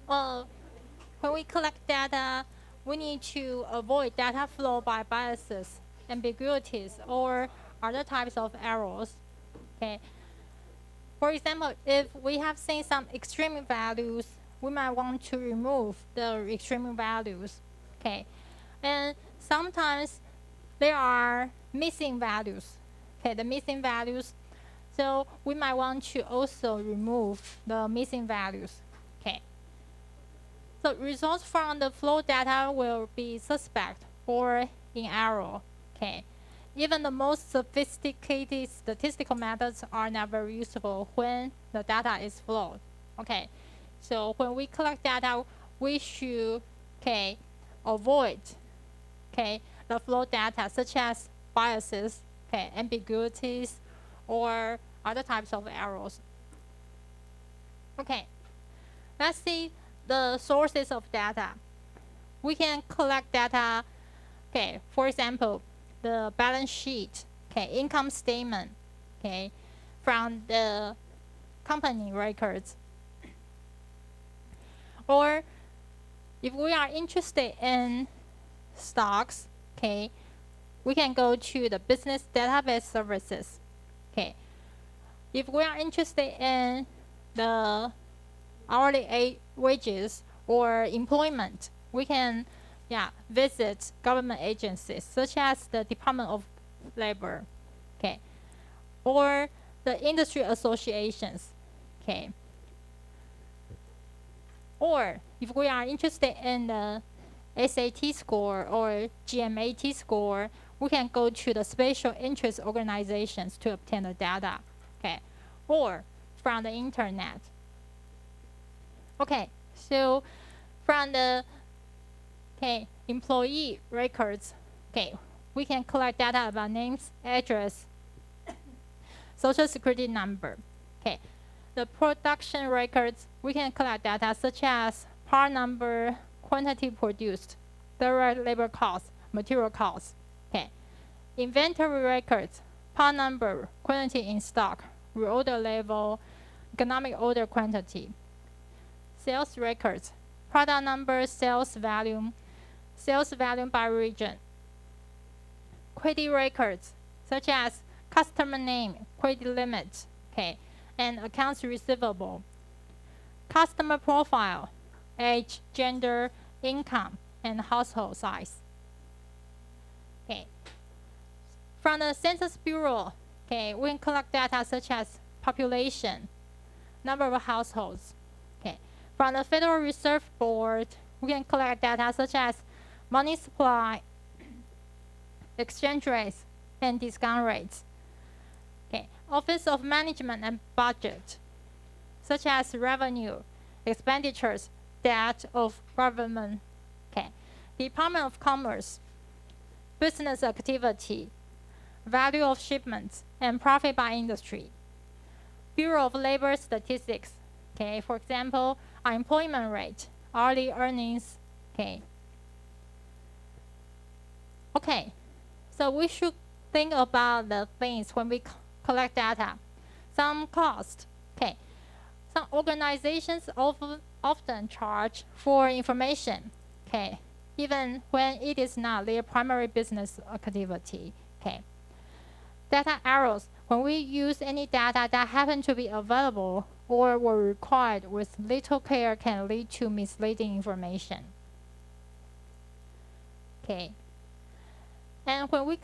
uh, when we collect data, we need to avoid data flow by biases, ambiguities, or other types of errors. Okay. For example, if we have seen some extreme values, we might want to remove the extreme values. Okay. And sometimes there are missing values. Okay, the missing values. So we might want to also remove the missing values. Okay. So results from the flow data will be suspect or in error. Okay. Even the most sophisticated statistical methods are not very useful when the data is flowed. Okay. So when we collect data, we should avoid the flow data such as biases, ambiguities, or other types of errors. Okay. Let's see the sources of data. We can collect data, for example, the balance sheet, income statement, from the company records. Or if we are interested in stocks, we can go to the business database services. If we are interested in the hourly wages or employment, we can visit government agencies such as the Department of Labor, or the industry associations, or if we are interested in the SAT score or GMAT score, we can go to the special interest organizations to obtain the data, or from the internet. Okay, so from the employee records, we can collect data about names, address, social security number. The production records, we can collect data such as part number, quantity produced, direct labor costs, material costs. Inventory records, part number, quantity in stock, reorder level, economic order quantity. Sales records, product number, sales volume by region. Credit records, such as customer name, credit limit, and accounts receivable. Customer profile, age, gender, income, and household size. From the Census Bureau, we can collect data such as population, number of households. From the Federal Reserve Board, we can collect data such as money supply, exchange rates, and discount rates. Office of Management and Budget, such as revenue, expenditures, debt of government. Department of Commerce, business activity, value of shipments, and profit by industry. Bureau of Labor Statistics, for example, unemployment rate, hourly earnings. So we should think about the things when we collect data. Some cost. Some organizations often charge for information. Even when it is not their primary business activity. Data errors. When we use any data that happen to be available or were required with little care, can lead to misleading information. And when we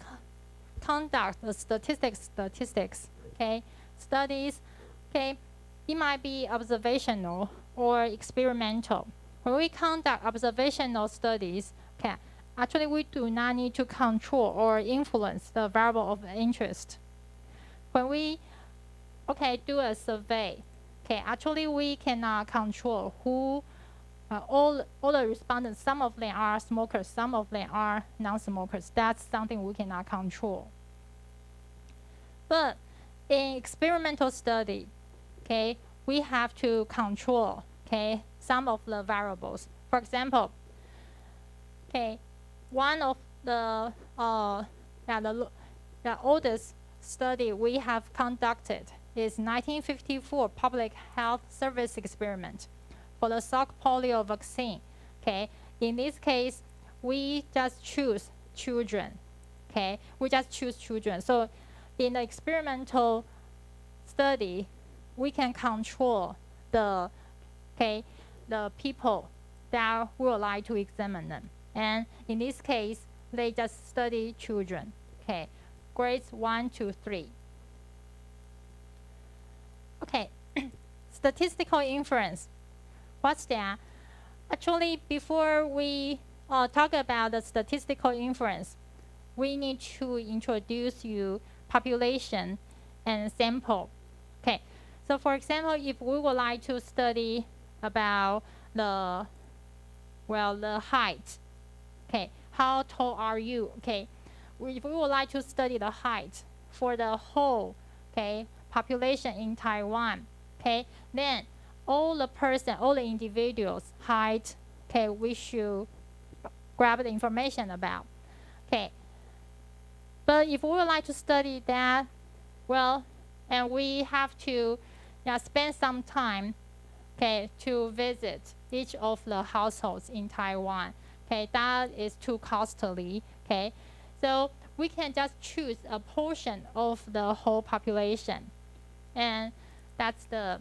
conduct the statistics, studies, it might be observational or experimental. When we conduct observational studies, actually we do not need to control or influence the variable of interest. When we do a survey, actually we cannot control who all the respondents. Some of them are smokers, some of them are non-smokers. That's something we cannot control. But in experimental study, we have to control some of the variables. For example, one of the oldest study we have conducted is 1954 Public Health Service experiment for the Salk polio vaccine. Okay, in this case, we just choose children. Okay, we just choose children. So in the experimental study, we can control the people that we would like to examine them. And in this case, they just study children. Okay, grades 1 to 3. Okay, statistical inference. What's that? Actually, before we talk about the statistical inference, we need to introduce you population and sample. Okay, so for example, if we would like to study about the height, okay, how tall are you? Okay, if we would like to study the height for the whole, okay, population in Taiwan, okay, then all the individuals' height, okay, we should grab the information about. Okay, but if we would like to study that, well, and we have to spend some time, okay, to visit each of the households in Taiwan. Okay, that is too costly. Okay, so we can just choose a portion of the whole population, and that's the.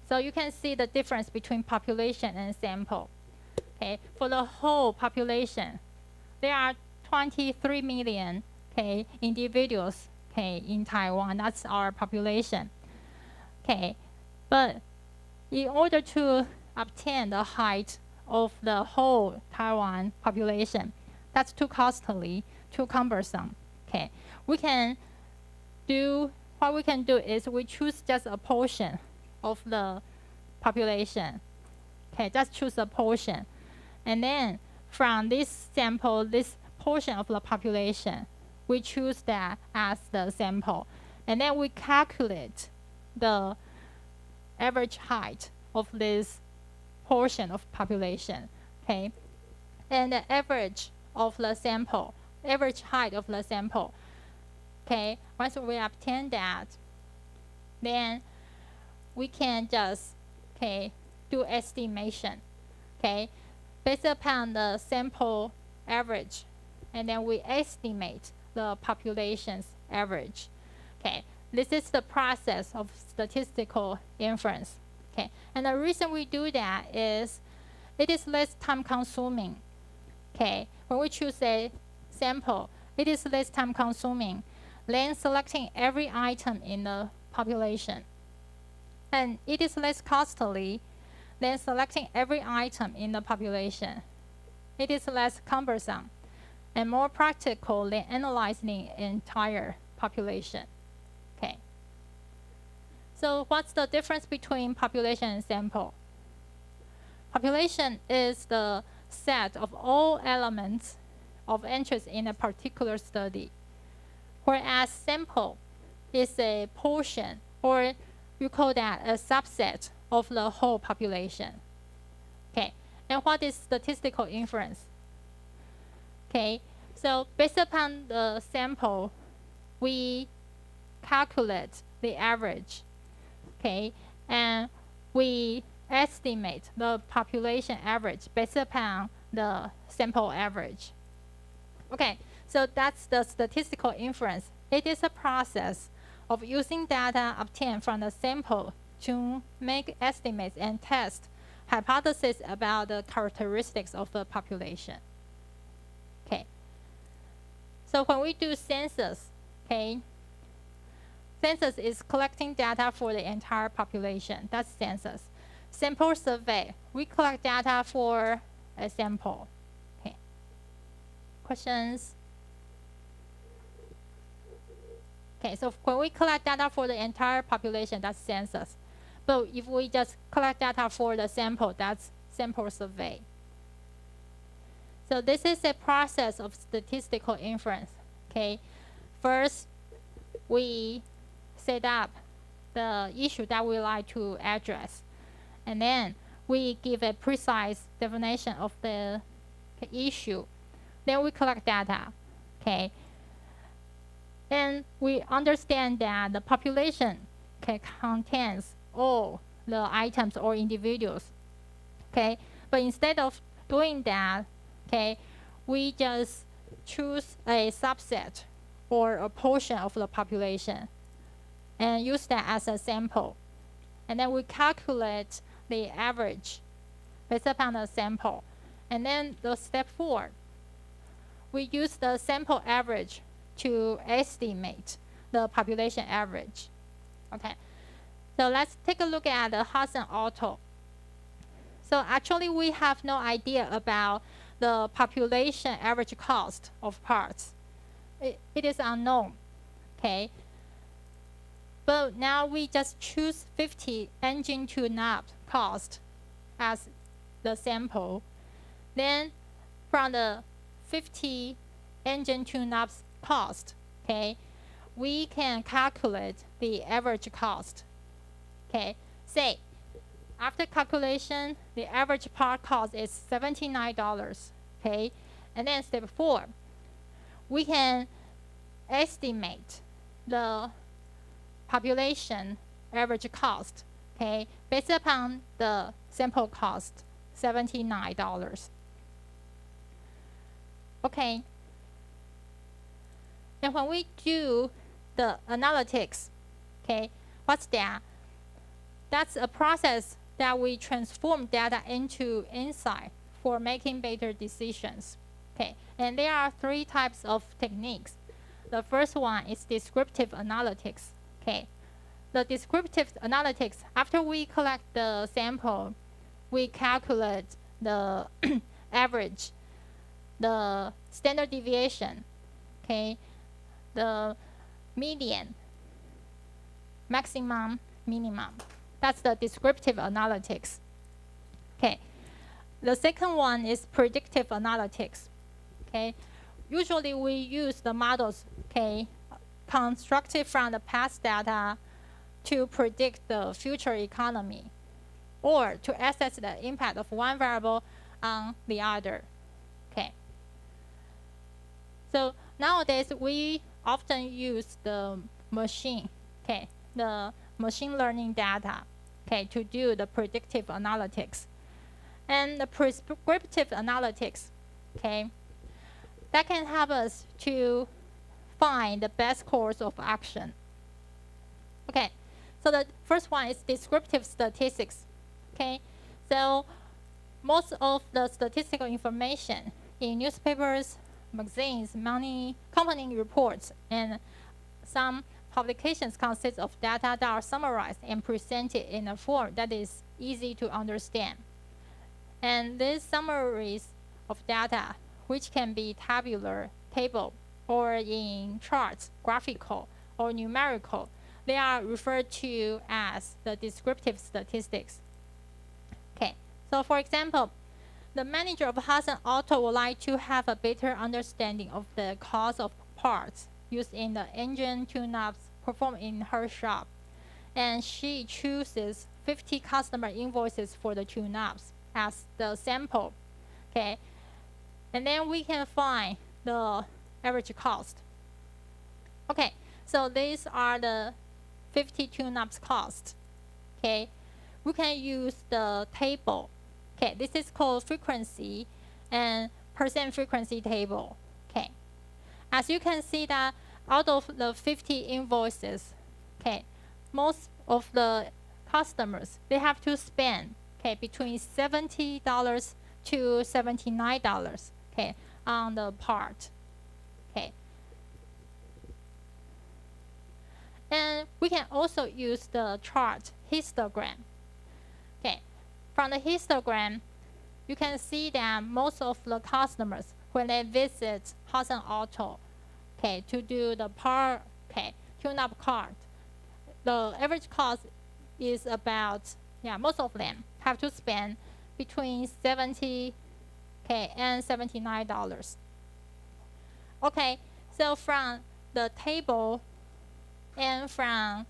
So you can see the difference between population and sample. Okay, for the whole population, there are 23 million individuals in Taiwan. That's our population. Okay, but in order to obtain the height of the whole Taiwan population, that's too costly, too cumbersome. Okay, what we can do is we choose just a portion of the population. Okay, just choose a portion. And then from this sample, this portion of the population, we choose that as the sample. And then we calculate the average height of this portion of population. Okay, and the average of the sample, average height of the sample. Okay, once we obtain that, then we can just do estimation. Okay, based upon the sample average, and then we estimate the population's average. Okay, this is the process of statistical inference. Okay, and the reason we do that is it is less time consuming. Okay, when we choose a sample, it is less time consuming than selecting every item in the population. And it is less costly than selecting every item in the population. It is less cumbersome and more practical than analyzing the entire population. Okay. So what's the difference between population and sample? Population is the set of all elements of interest in a particular study, whereas sample is a portion, or we call that a subset of the whole population. Okay, and what is statistical inference? Okay, so based upon the sample, we calculate the average. Okay, and we estimate the population average based upon the sample average. Okay, so that's the statistical inference. It is a process of using data obtained from the sample to make estimates and test hypotheses about the characteristics of the population. Okay. So when we do census, okay, census is collecting data for the entire population. That's census. Sample survey, we collect data for a sample. Okay. Questions? Okay, so when we collect data for the entire population, that's census. But if we just collect data for the sample, that's sample survey. So this is a process of statistical inference. Okay, first we set up the issue that we like to address, and then we give a precise definition of the issue. Then we collect data. Okay, and we understand that the population contains all the items or individuals. Okay, but instead of doing that, okay, we just choose a subset or a portion of the population and use that as a sample. And then we calculate the average based upon the sample. And then the step 4, we use the sample average to estimate the population average. Okay, so let's take a look at the Hudson Auto. So actually we have no idea about the population average cost of parts. It is unknown, okay? But now we just choose 50 engine tune-up cost as the sample. Then from the 50 engine tune-ups cost, okay, we can calculate the average cost. Okay, say after calculation, the average part cost is $79. Okay, and then step 4, we can estimate the population average cost. Okay, based upon the sample cost, $79. Okay, and when we do the analytics, okay, what's that? That's a process that we transform data into insight for making better decisions. Okay, and there are 3 types of techniques. The first one is descriptive analytics. Okay, the descriptive analytics, after we collect the sample, we calculate the average, the standard deviation, okay, the median, maximum, minimum. That's the descriptive analytics. Okay, the second one is predictive analytics. Okay, usually we use the models, okay, constructed from the past data to predict the future economy or to assess the impact of one variable on the other. Okay, so nowadays we often use the machine, okay, the machine learning data, okay, to do the predictive analytics. And the prescriptive analytics, okay, that can help us to find the best course of action. Okay, so the first one is descriptive statistics. Okay, so most of the statistical information in newspapers, magazines, company reports, and some publications consist of data that are summarized and presented in a form that is easy to understand. And these summaries of data, which can be tabular, table, or in charts, graphical, or numerical, they are referred to as the descriptive statistics. Okay, so for example, the manager of Hudson Auto would like to have a better understanding of the cost of parts used in the engine tune-ups performed in her shop. And she chooses 50 customer invoices for the tune-ups as the sample. Okay, and then we can find the average cost. Okay, so these are the 50 tune-ups cost. Okay, we can use the table. Okay, this is called frequency and percent frequency table. Okay, as you can see that out of the 50 invoices, okay, most of the customers, they have to spend, okay, between $70 to $79, okay, on the part. Okay, and we can also use the chart histogram. Okay, from the histogram, you can see that most of the customers, when they visit Hudson Auto, okay, to do the part, okay, tune-up card, the average cost is about, most of them have to spend between $70, okay, and $79. Okay, so from the table and from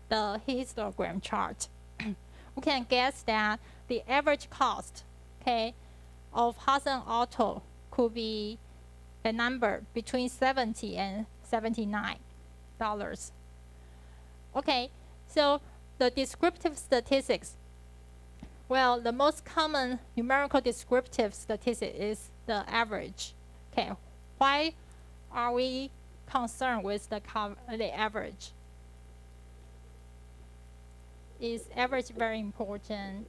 the histogram chart, we can guess that the average cost, okay, of Hudson Auto could be a number between $70 and $79. Okay, So the descriptive statistics, well, the most common numerical descriptive statistic is the average. Okay, why are we concerned with the average? Is average very important?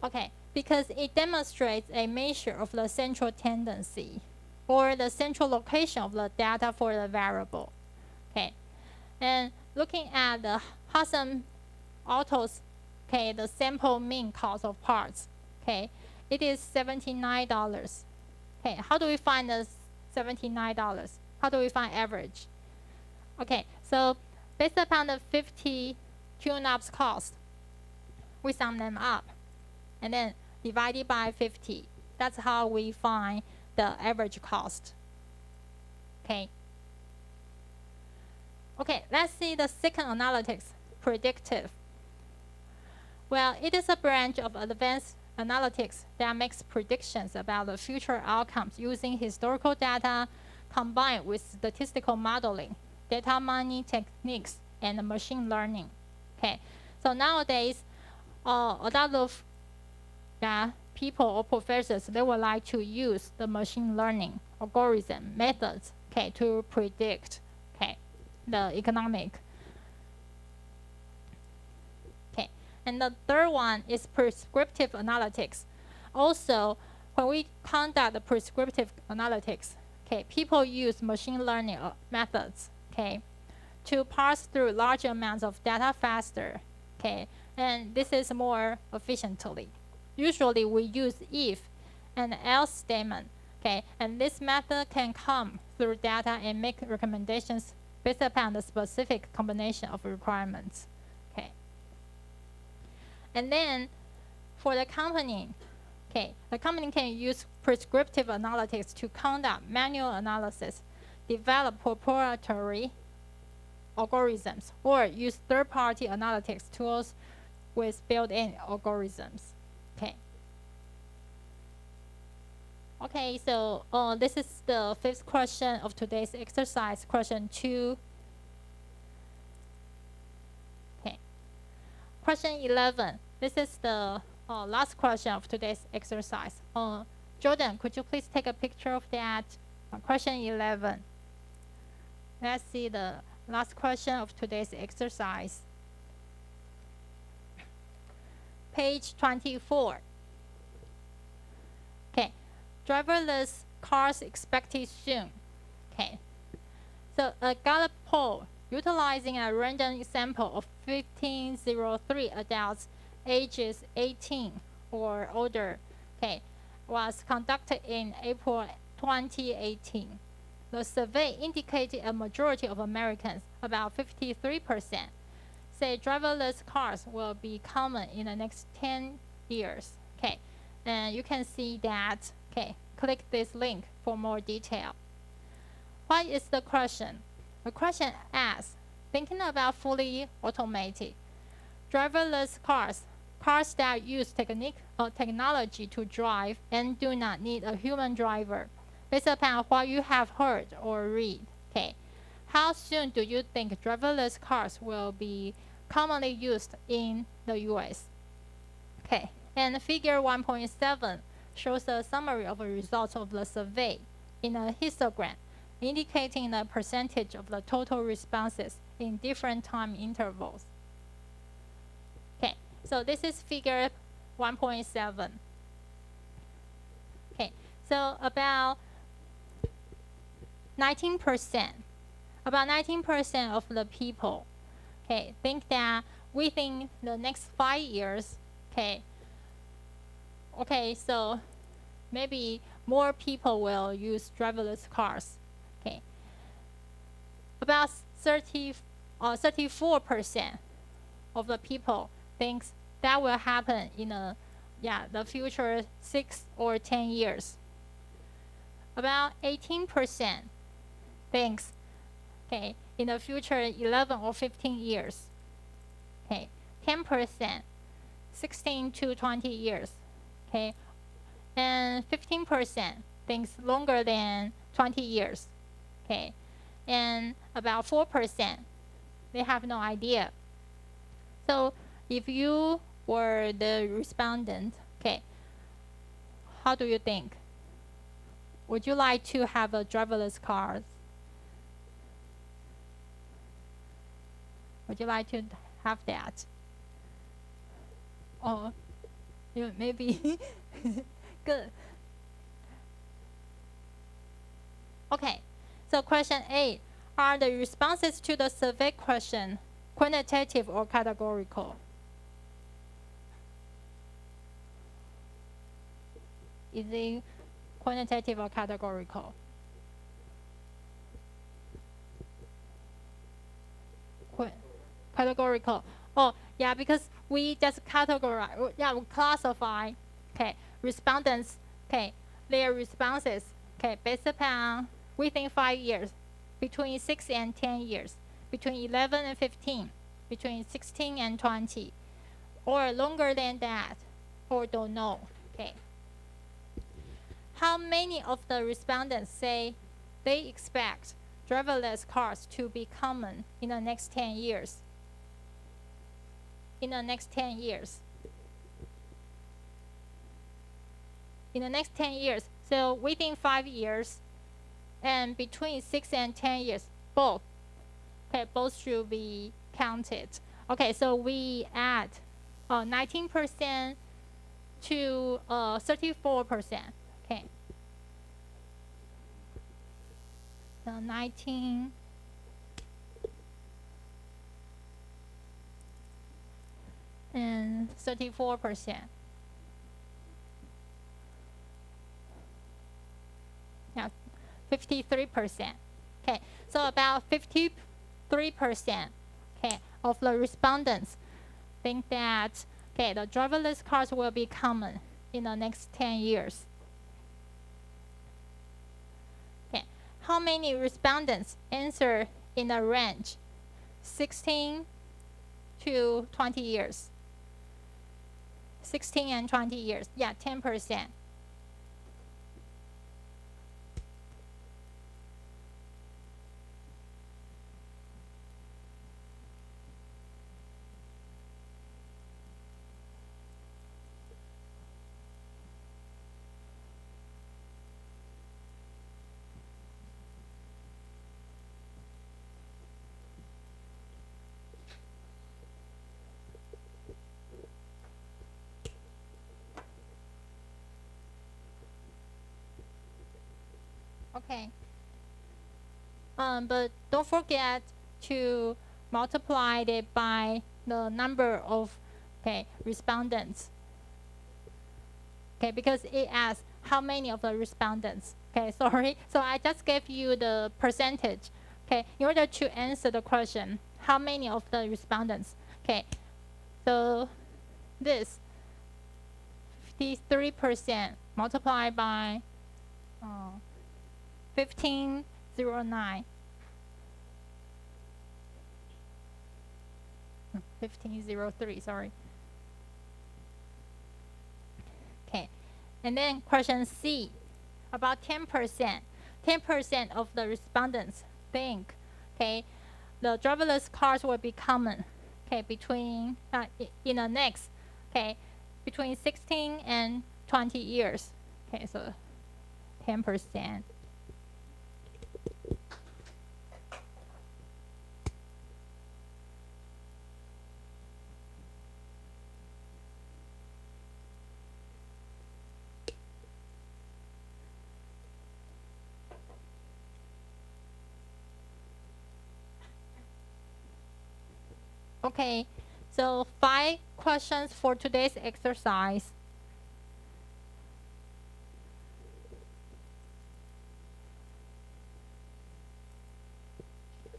Okay, because it demonstrates a measure of the central tendency or the central location of the data for the variable. Okay, and looking at the Hudson Autos, okay, the sample mean cost of parts, okay, it is $79. Okay, how do we find the $79? How do we find average? Okay, so based upon the 50 tune-ups cost, we sum them up and then divided by 50. That's how we find the average cost. Okay. Okay, let's see the second analytics, predictive. Well, it is a branch of advanced analytics that makes predictions about the future outcomes using historical data combined with statistical modeling, data mining techniques, and machine learning. Okay, so nowadays, a lot of people or professors, they would like to use the machine learning algorithm methods, okay, to predict, okay, the economic. Okay, and the third one is prescriptive analytics. Also, when we conduct the prescriptive analytics, okay, people use machine learning methods, okay, to parse through large amounts of data faster, okay, and this is more efficiently. Usually we use if and else statement, okay, and this method can come through data and make recommendations based upon the specific combination of requirements, okay. And then for the company, okay, the company can use prescriptive analytics to conduct manual analysis, develop proprietary algorithms, or use third-party analytics tools with built-in algorithms. Okay. Okay, so this is the fifth question of today's exercise, question 2. Okay. Question 11. This is the last question of today's exercise. Jordan, could you please take a picture of that? Question 11. Let's see the last question of today's exercise. Page 24. Okay, driverless cars expected soon. Okay, so a Gallup poll utilizing a random sample of 1,503 adults ages 18 or older, okay, was conducted in April 2018. The survey indicated a majority of Americans, about 53%, say driverless cars will be common in the next 10 years. Okay, and you can see that. Okay, click this link for more detail. What is the question? The question asks, thinking about fully automated driverless cars, cars that use technology to drive and do not need a human driver, based upon what you have heard or read. Okay, how soon do you think driverless cars will be commonly used in the US? Okay, and figure 1.7 shows a summary of the results of the survey in a histogram, indicating the percentage of the total responses in different time intervals. Okay, so this is figure 1.7. Okay, so about 19% of the people, okay, think that within the next 5 years, okay, so maybe more people will use driverless cars. Okay, about 34% of the people thinks that will happen in the future 6 or 10 years. About 18% thinks, okay, in the future 11 or 15 years. Okay, 10%, 16 to 20 years. Okay, and 15% thinks longer than 20 years. Okay, and about 4% They have no idea. So if you were the respondent, okay, how do you think? Would you like to have a driverless car? Would you like to have that? Or maybe good. Okay, so question 8. Are the responses to the survey question quantitative or categorical? Is it quantitative or categorical? Categorical. Oh, yeah, because we just categorize, yeah, we classify, okay, respondents, okay, their responses, okay, based upon within 5 years, between 6 and 10 years, between 11 and 15, between 16 and 20, or longer than that, or don't know, okay. How many of the respondents say they expect driverless cars to be common in the next 10 years? In the next 10 years. In the next 10 years, so within 5 years and between 6 and 10 years, both, okay, both should be counted. Okay, so we add 19% to 34%. Okay. So 19 and 34%. Yeah, 53%. Okay, so about 53%, okay, of the respondents think that, okay, the driverless cars will be common in the next 10 years. Okay, how many respondents answer in the range 16 to 20 years? 16 and 20 years, yeah, 10%. Okay. But don't forget to multiply it by the number of, okay, respondents. Okay, because it asks how many of the respondents. Okay, sorry. So I just gave you the percentage. Okay, in order to answer the question, how many of the respondents? Okay, so this 53% multiplied by 1509. 1503, sorry. Okay, and then question C, about 10%. 10% of the respondents think, okay, the driverless cars will be common, okay, between in the next, okay, between 16 and 20 years. Okay, so 10%. Okay, so 5 questions for today's exercise.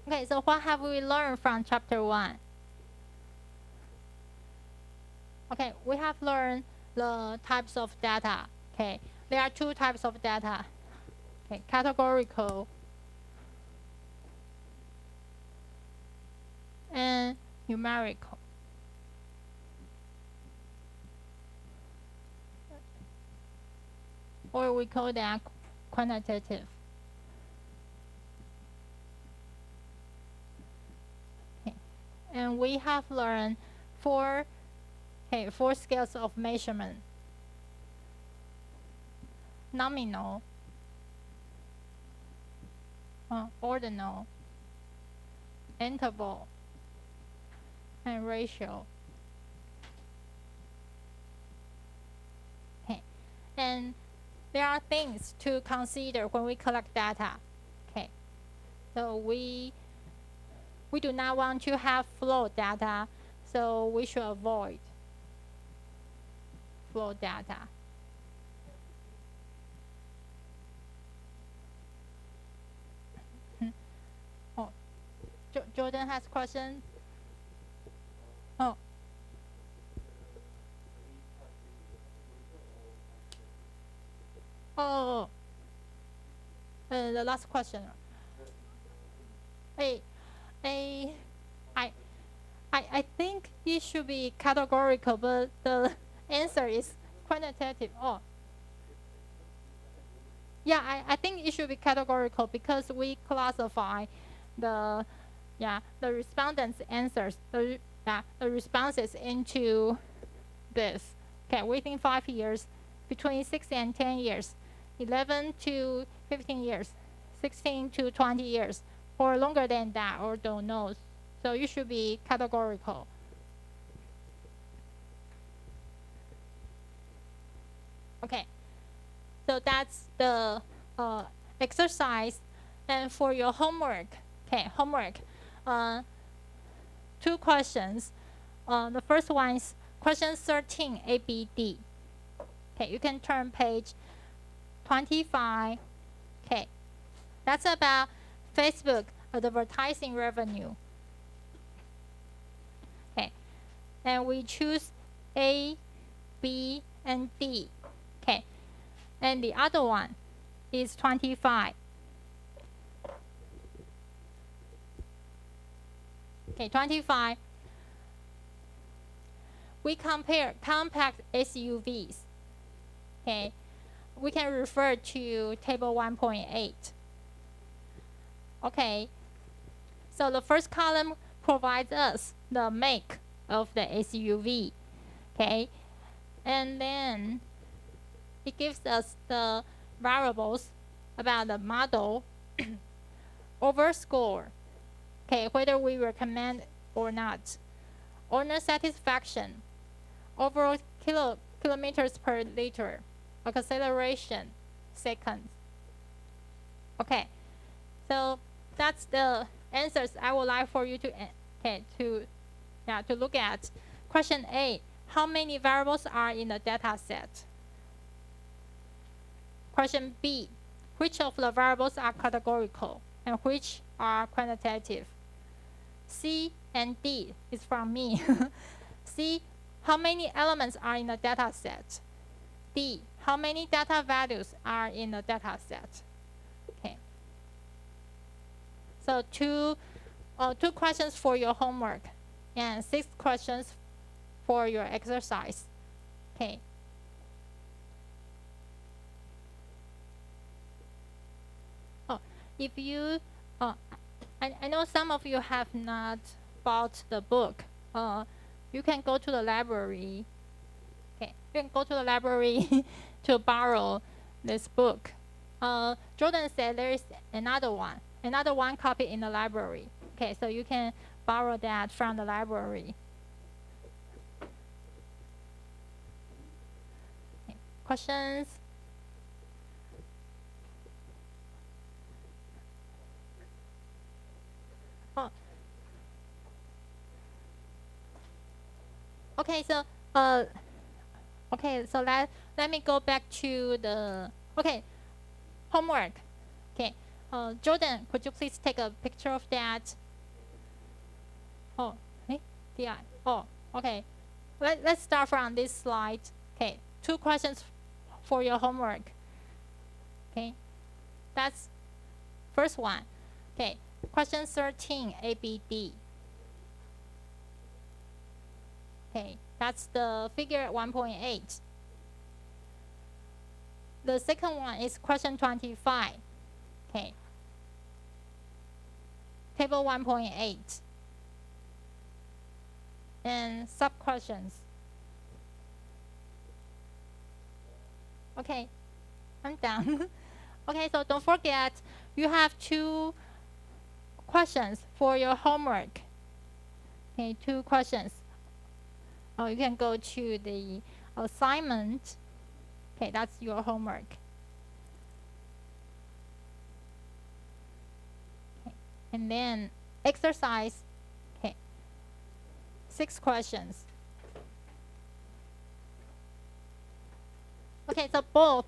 Okay, so what have we learned from chapter 1? Okay, we have learned the types of data. Okay, there are 2 types of data. Okay, categorical and numerical. Or we call that quantitative. Okay. And we have learned four scales of measurement: nominal, ordinal, interval, and ratio. Okay, and there are things to consider when we collect data. Okay, so we do not want to have float data, so we should avoid float data. Oh, Jordan has questions. Oh. Oh. The last question. I think it should be categorical, but the answer is quantitative. Oh. Yeah, I think it should be categorical because we classify the respondents' answers, the responses into this. Okay, within 5 years, between 6 and 10 years, 11 to 15 years, 16 to 20 years, or longer than that, or don't know. So you should be categorical. Okay, so that's the exercise. And for your homework, homework, 2 questions. The first one is question 13, ABD. Okay, you can turn page 25. Okay, that's about Facebook advertising revenue. Okay, and we choose A, B, and D. Okay, and the other one is 25. Okay, 25. We compare compact SUVs. Okay, we can refer to table 1.8. Okay, so the first column provides us the make of the SUV. Okay, and then it gives us the variables about the model, over score, okay, whether we recommend or not, owner satisfaction, overall kilometers per liter, acceleration, seconds. Okay, so that's the answers I would like for you to look at. Question A: how many variables are in the data set? Question B: which of the variables are categorical and which are quantitative? C and D is from me. C: how many elements are in the data set? D: how many data values are in the data set? Okay. So two questions for your homework and 6 questions for your exercise. Okay. Oh, if you, I know some of you have not bought the book. You can go to the library. Okay, you can go to the library to borrow this book. Jordan said there is another one copy in the library. Okay, so you can borrow that from the library. Okay. Questions? Oh. Okay, so let me go back to the homework. Okay, Jordan, could you please take a picture of that? Oh, yeah. Oh, okay. Let's start from this slide. Okay, 2 questions for your homework. Okay, that's first one. Okay, question 13, ABD. Okay, that's the figure 1.8. The second one is question 25. Okay, table 1.8. and sub questions. Okay, I'm done. Okay, so don't forget you have 2 questions for your homework. Okay, 2 questions. Oh, you can go to the assignment. Okay, that's your homework. Okay. And then exercise. Okay, 6 questions. Okay, so both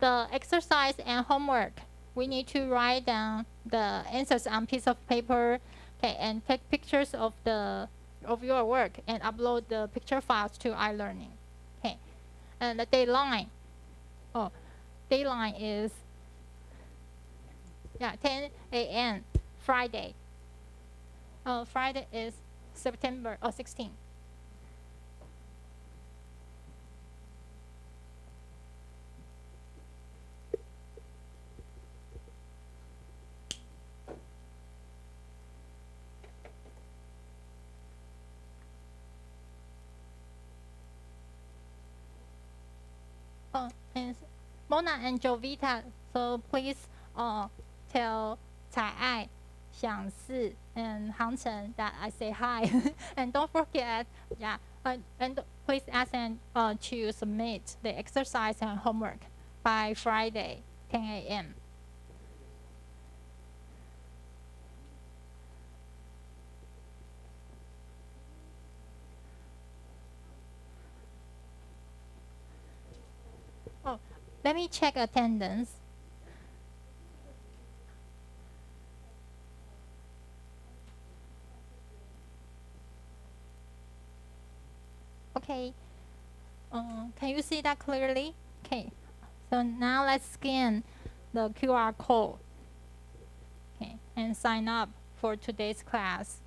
the exercise and homework, we need to write down the answers on piece of paper, okay, and take pictures of your work and upload the picture files to iLearning. Okay, and the deadline. Oh, deadline is 10 a.m. Friday. Friday is September 16. Oh, and Mona and Jovita, so please tell Cai Ai, Xiang Si, and Han Chen that I say hi. And don't forget, and please ask them to submit the exercise and homework by Friday, 10 a.m. Oh, let me check attendance. Okay. Can you see that clearly? Okay. So now let's scan the QR code. Okay, and sign up for today's class.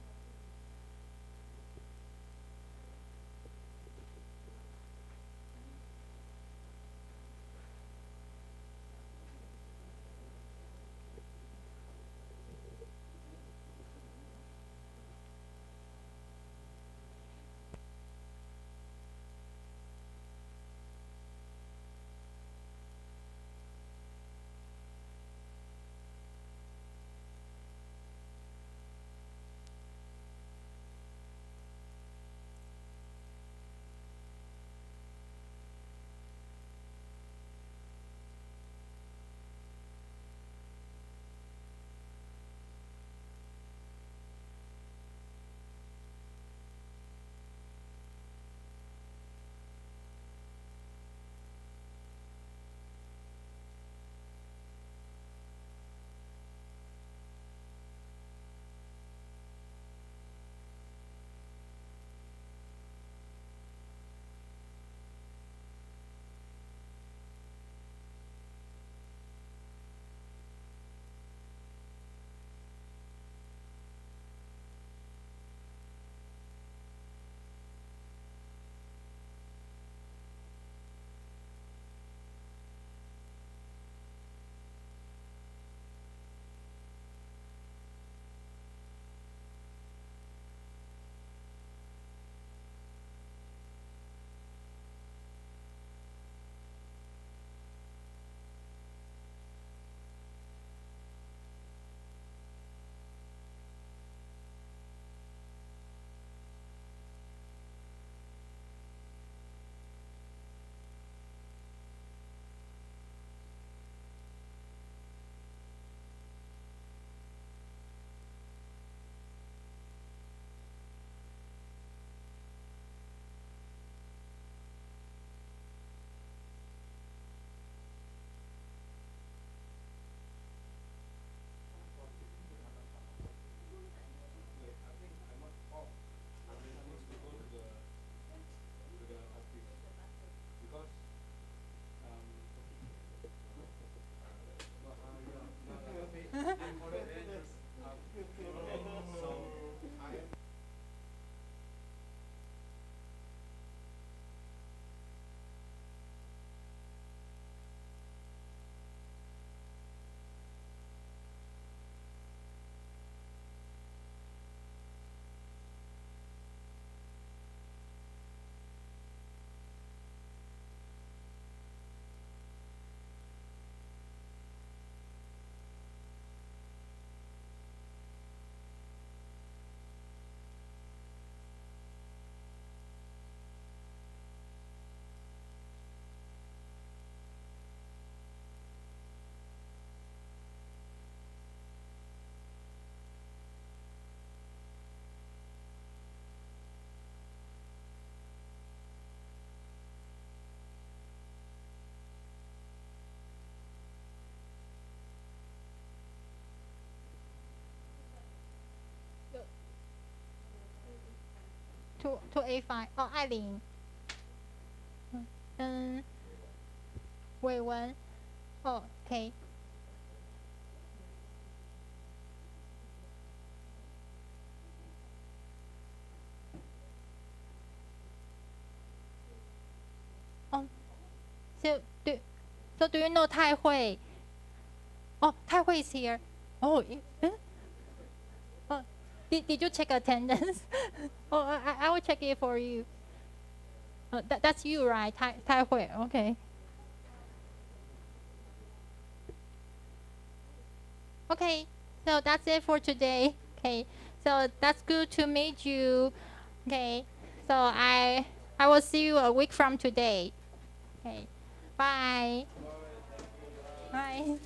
to A5 哦，艾琳，嗯，伟文，哦，OK，哦，so do you know 泰慧？哦，泰慧 is here。哦，哦，did you check attendance？oh, I will check it for you. That's you, right? 泰慧 OK. Okay, so that's it for today. Okay, so that's good to meet you. Okay, so I will see you a week from today. Okay, bye. Bye.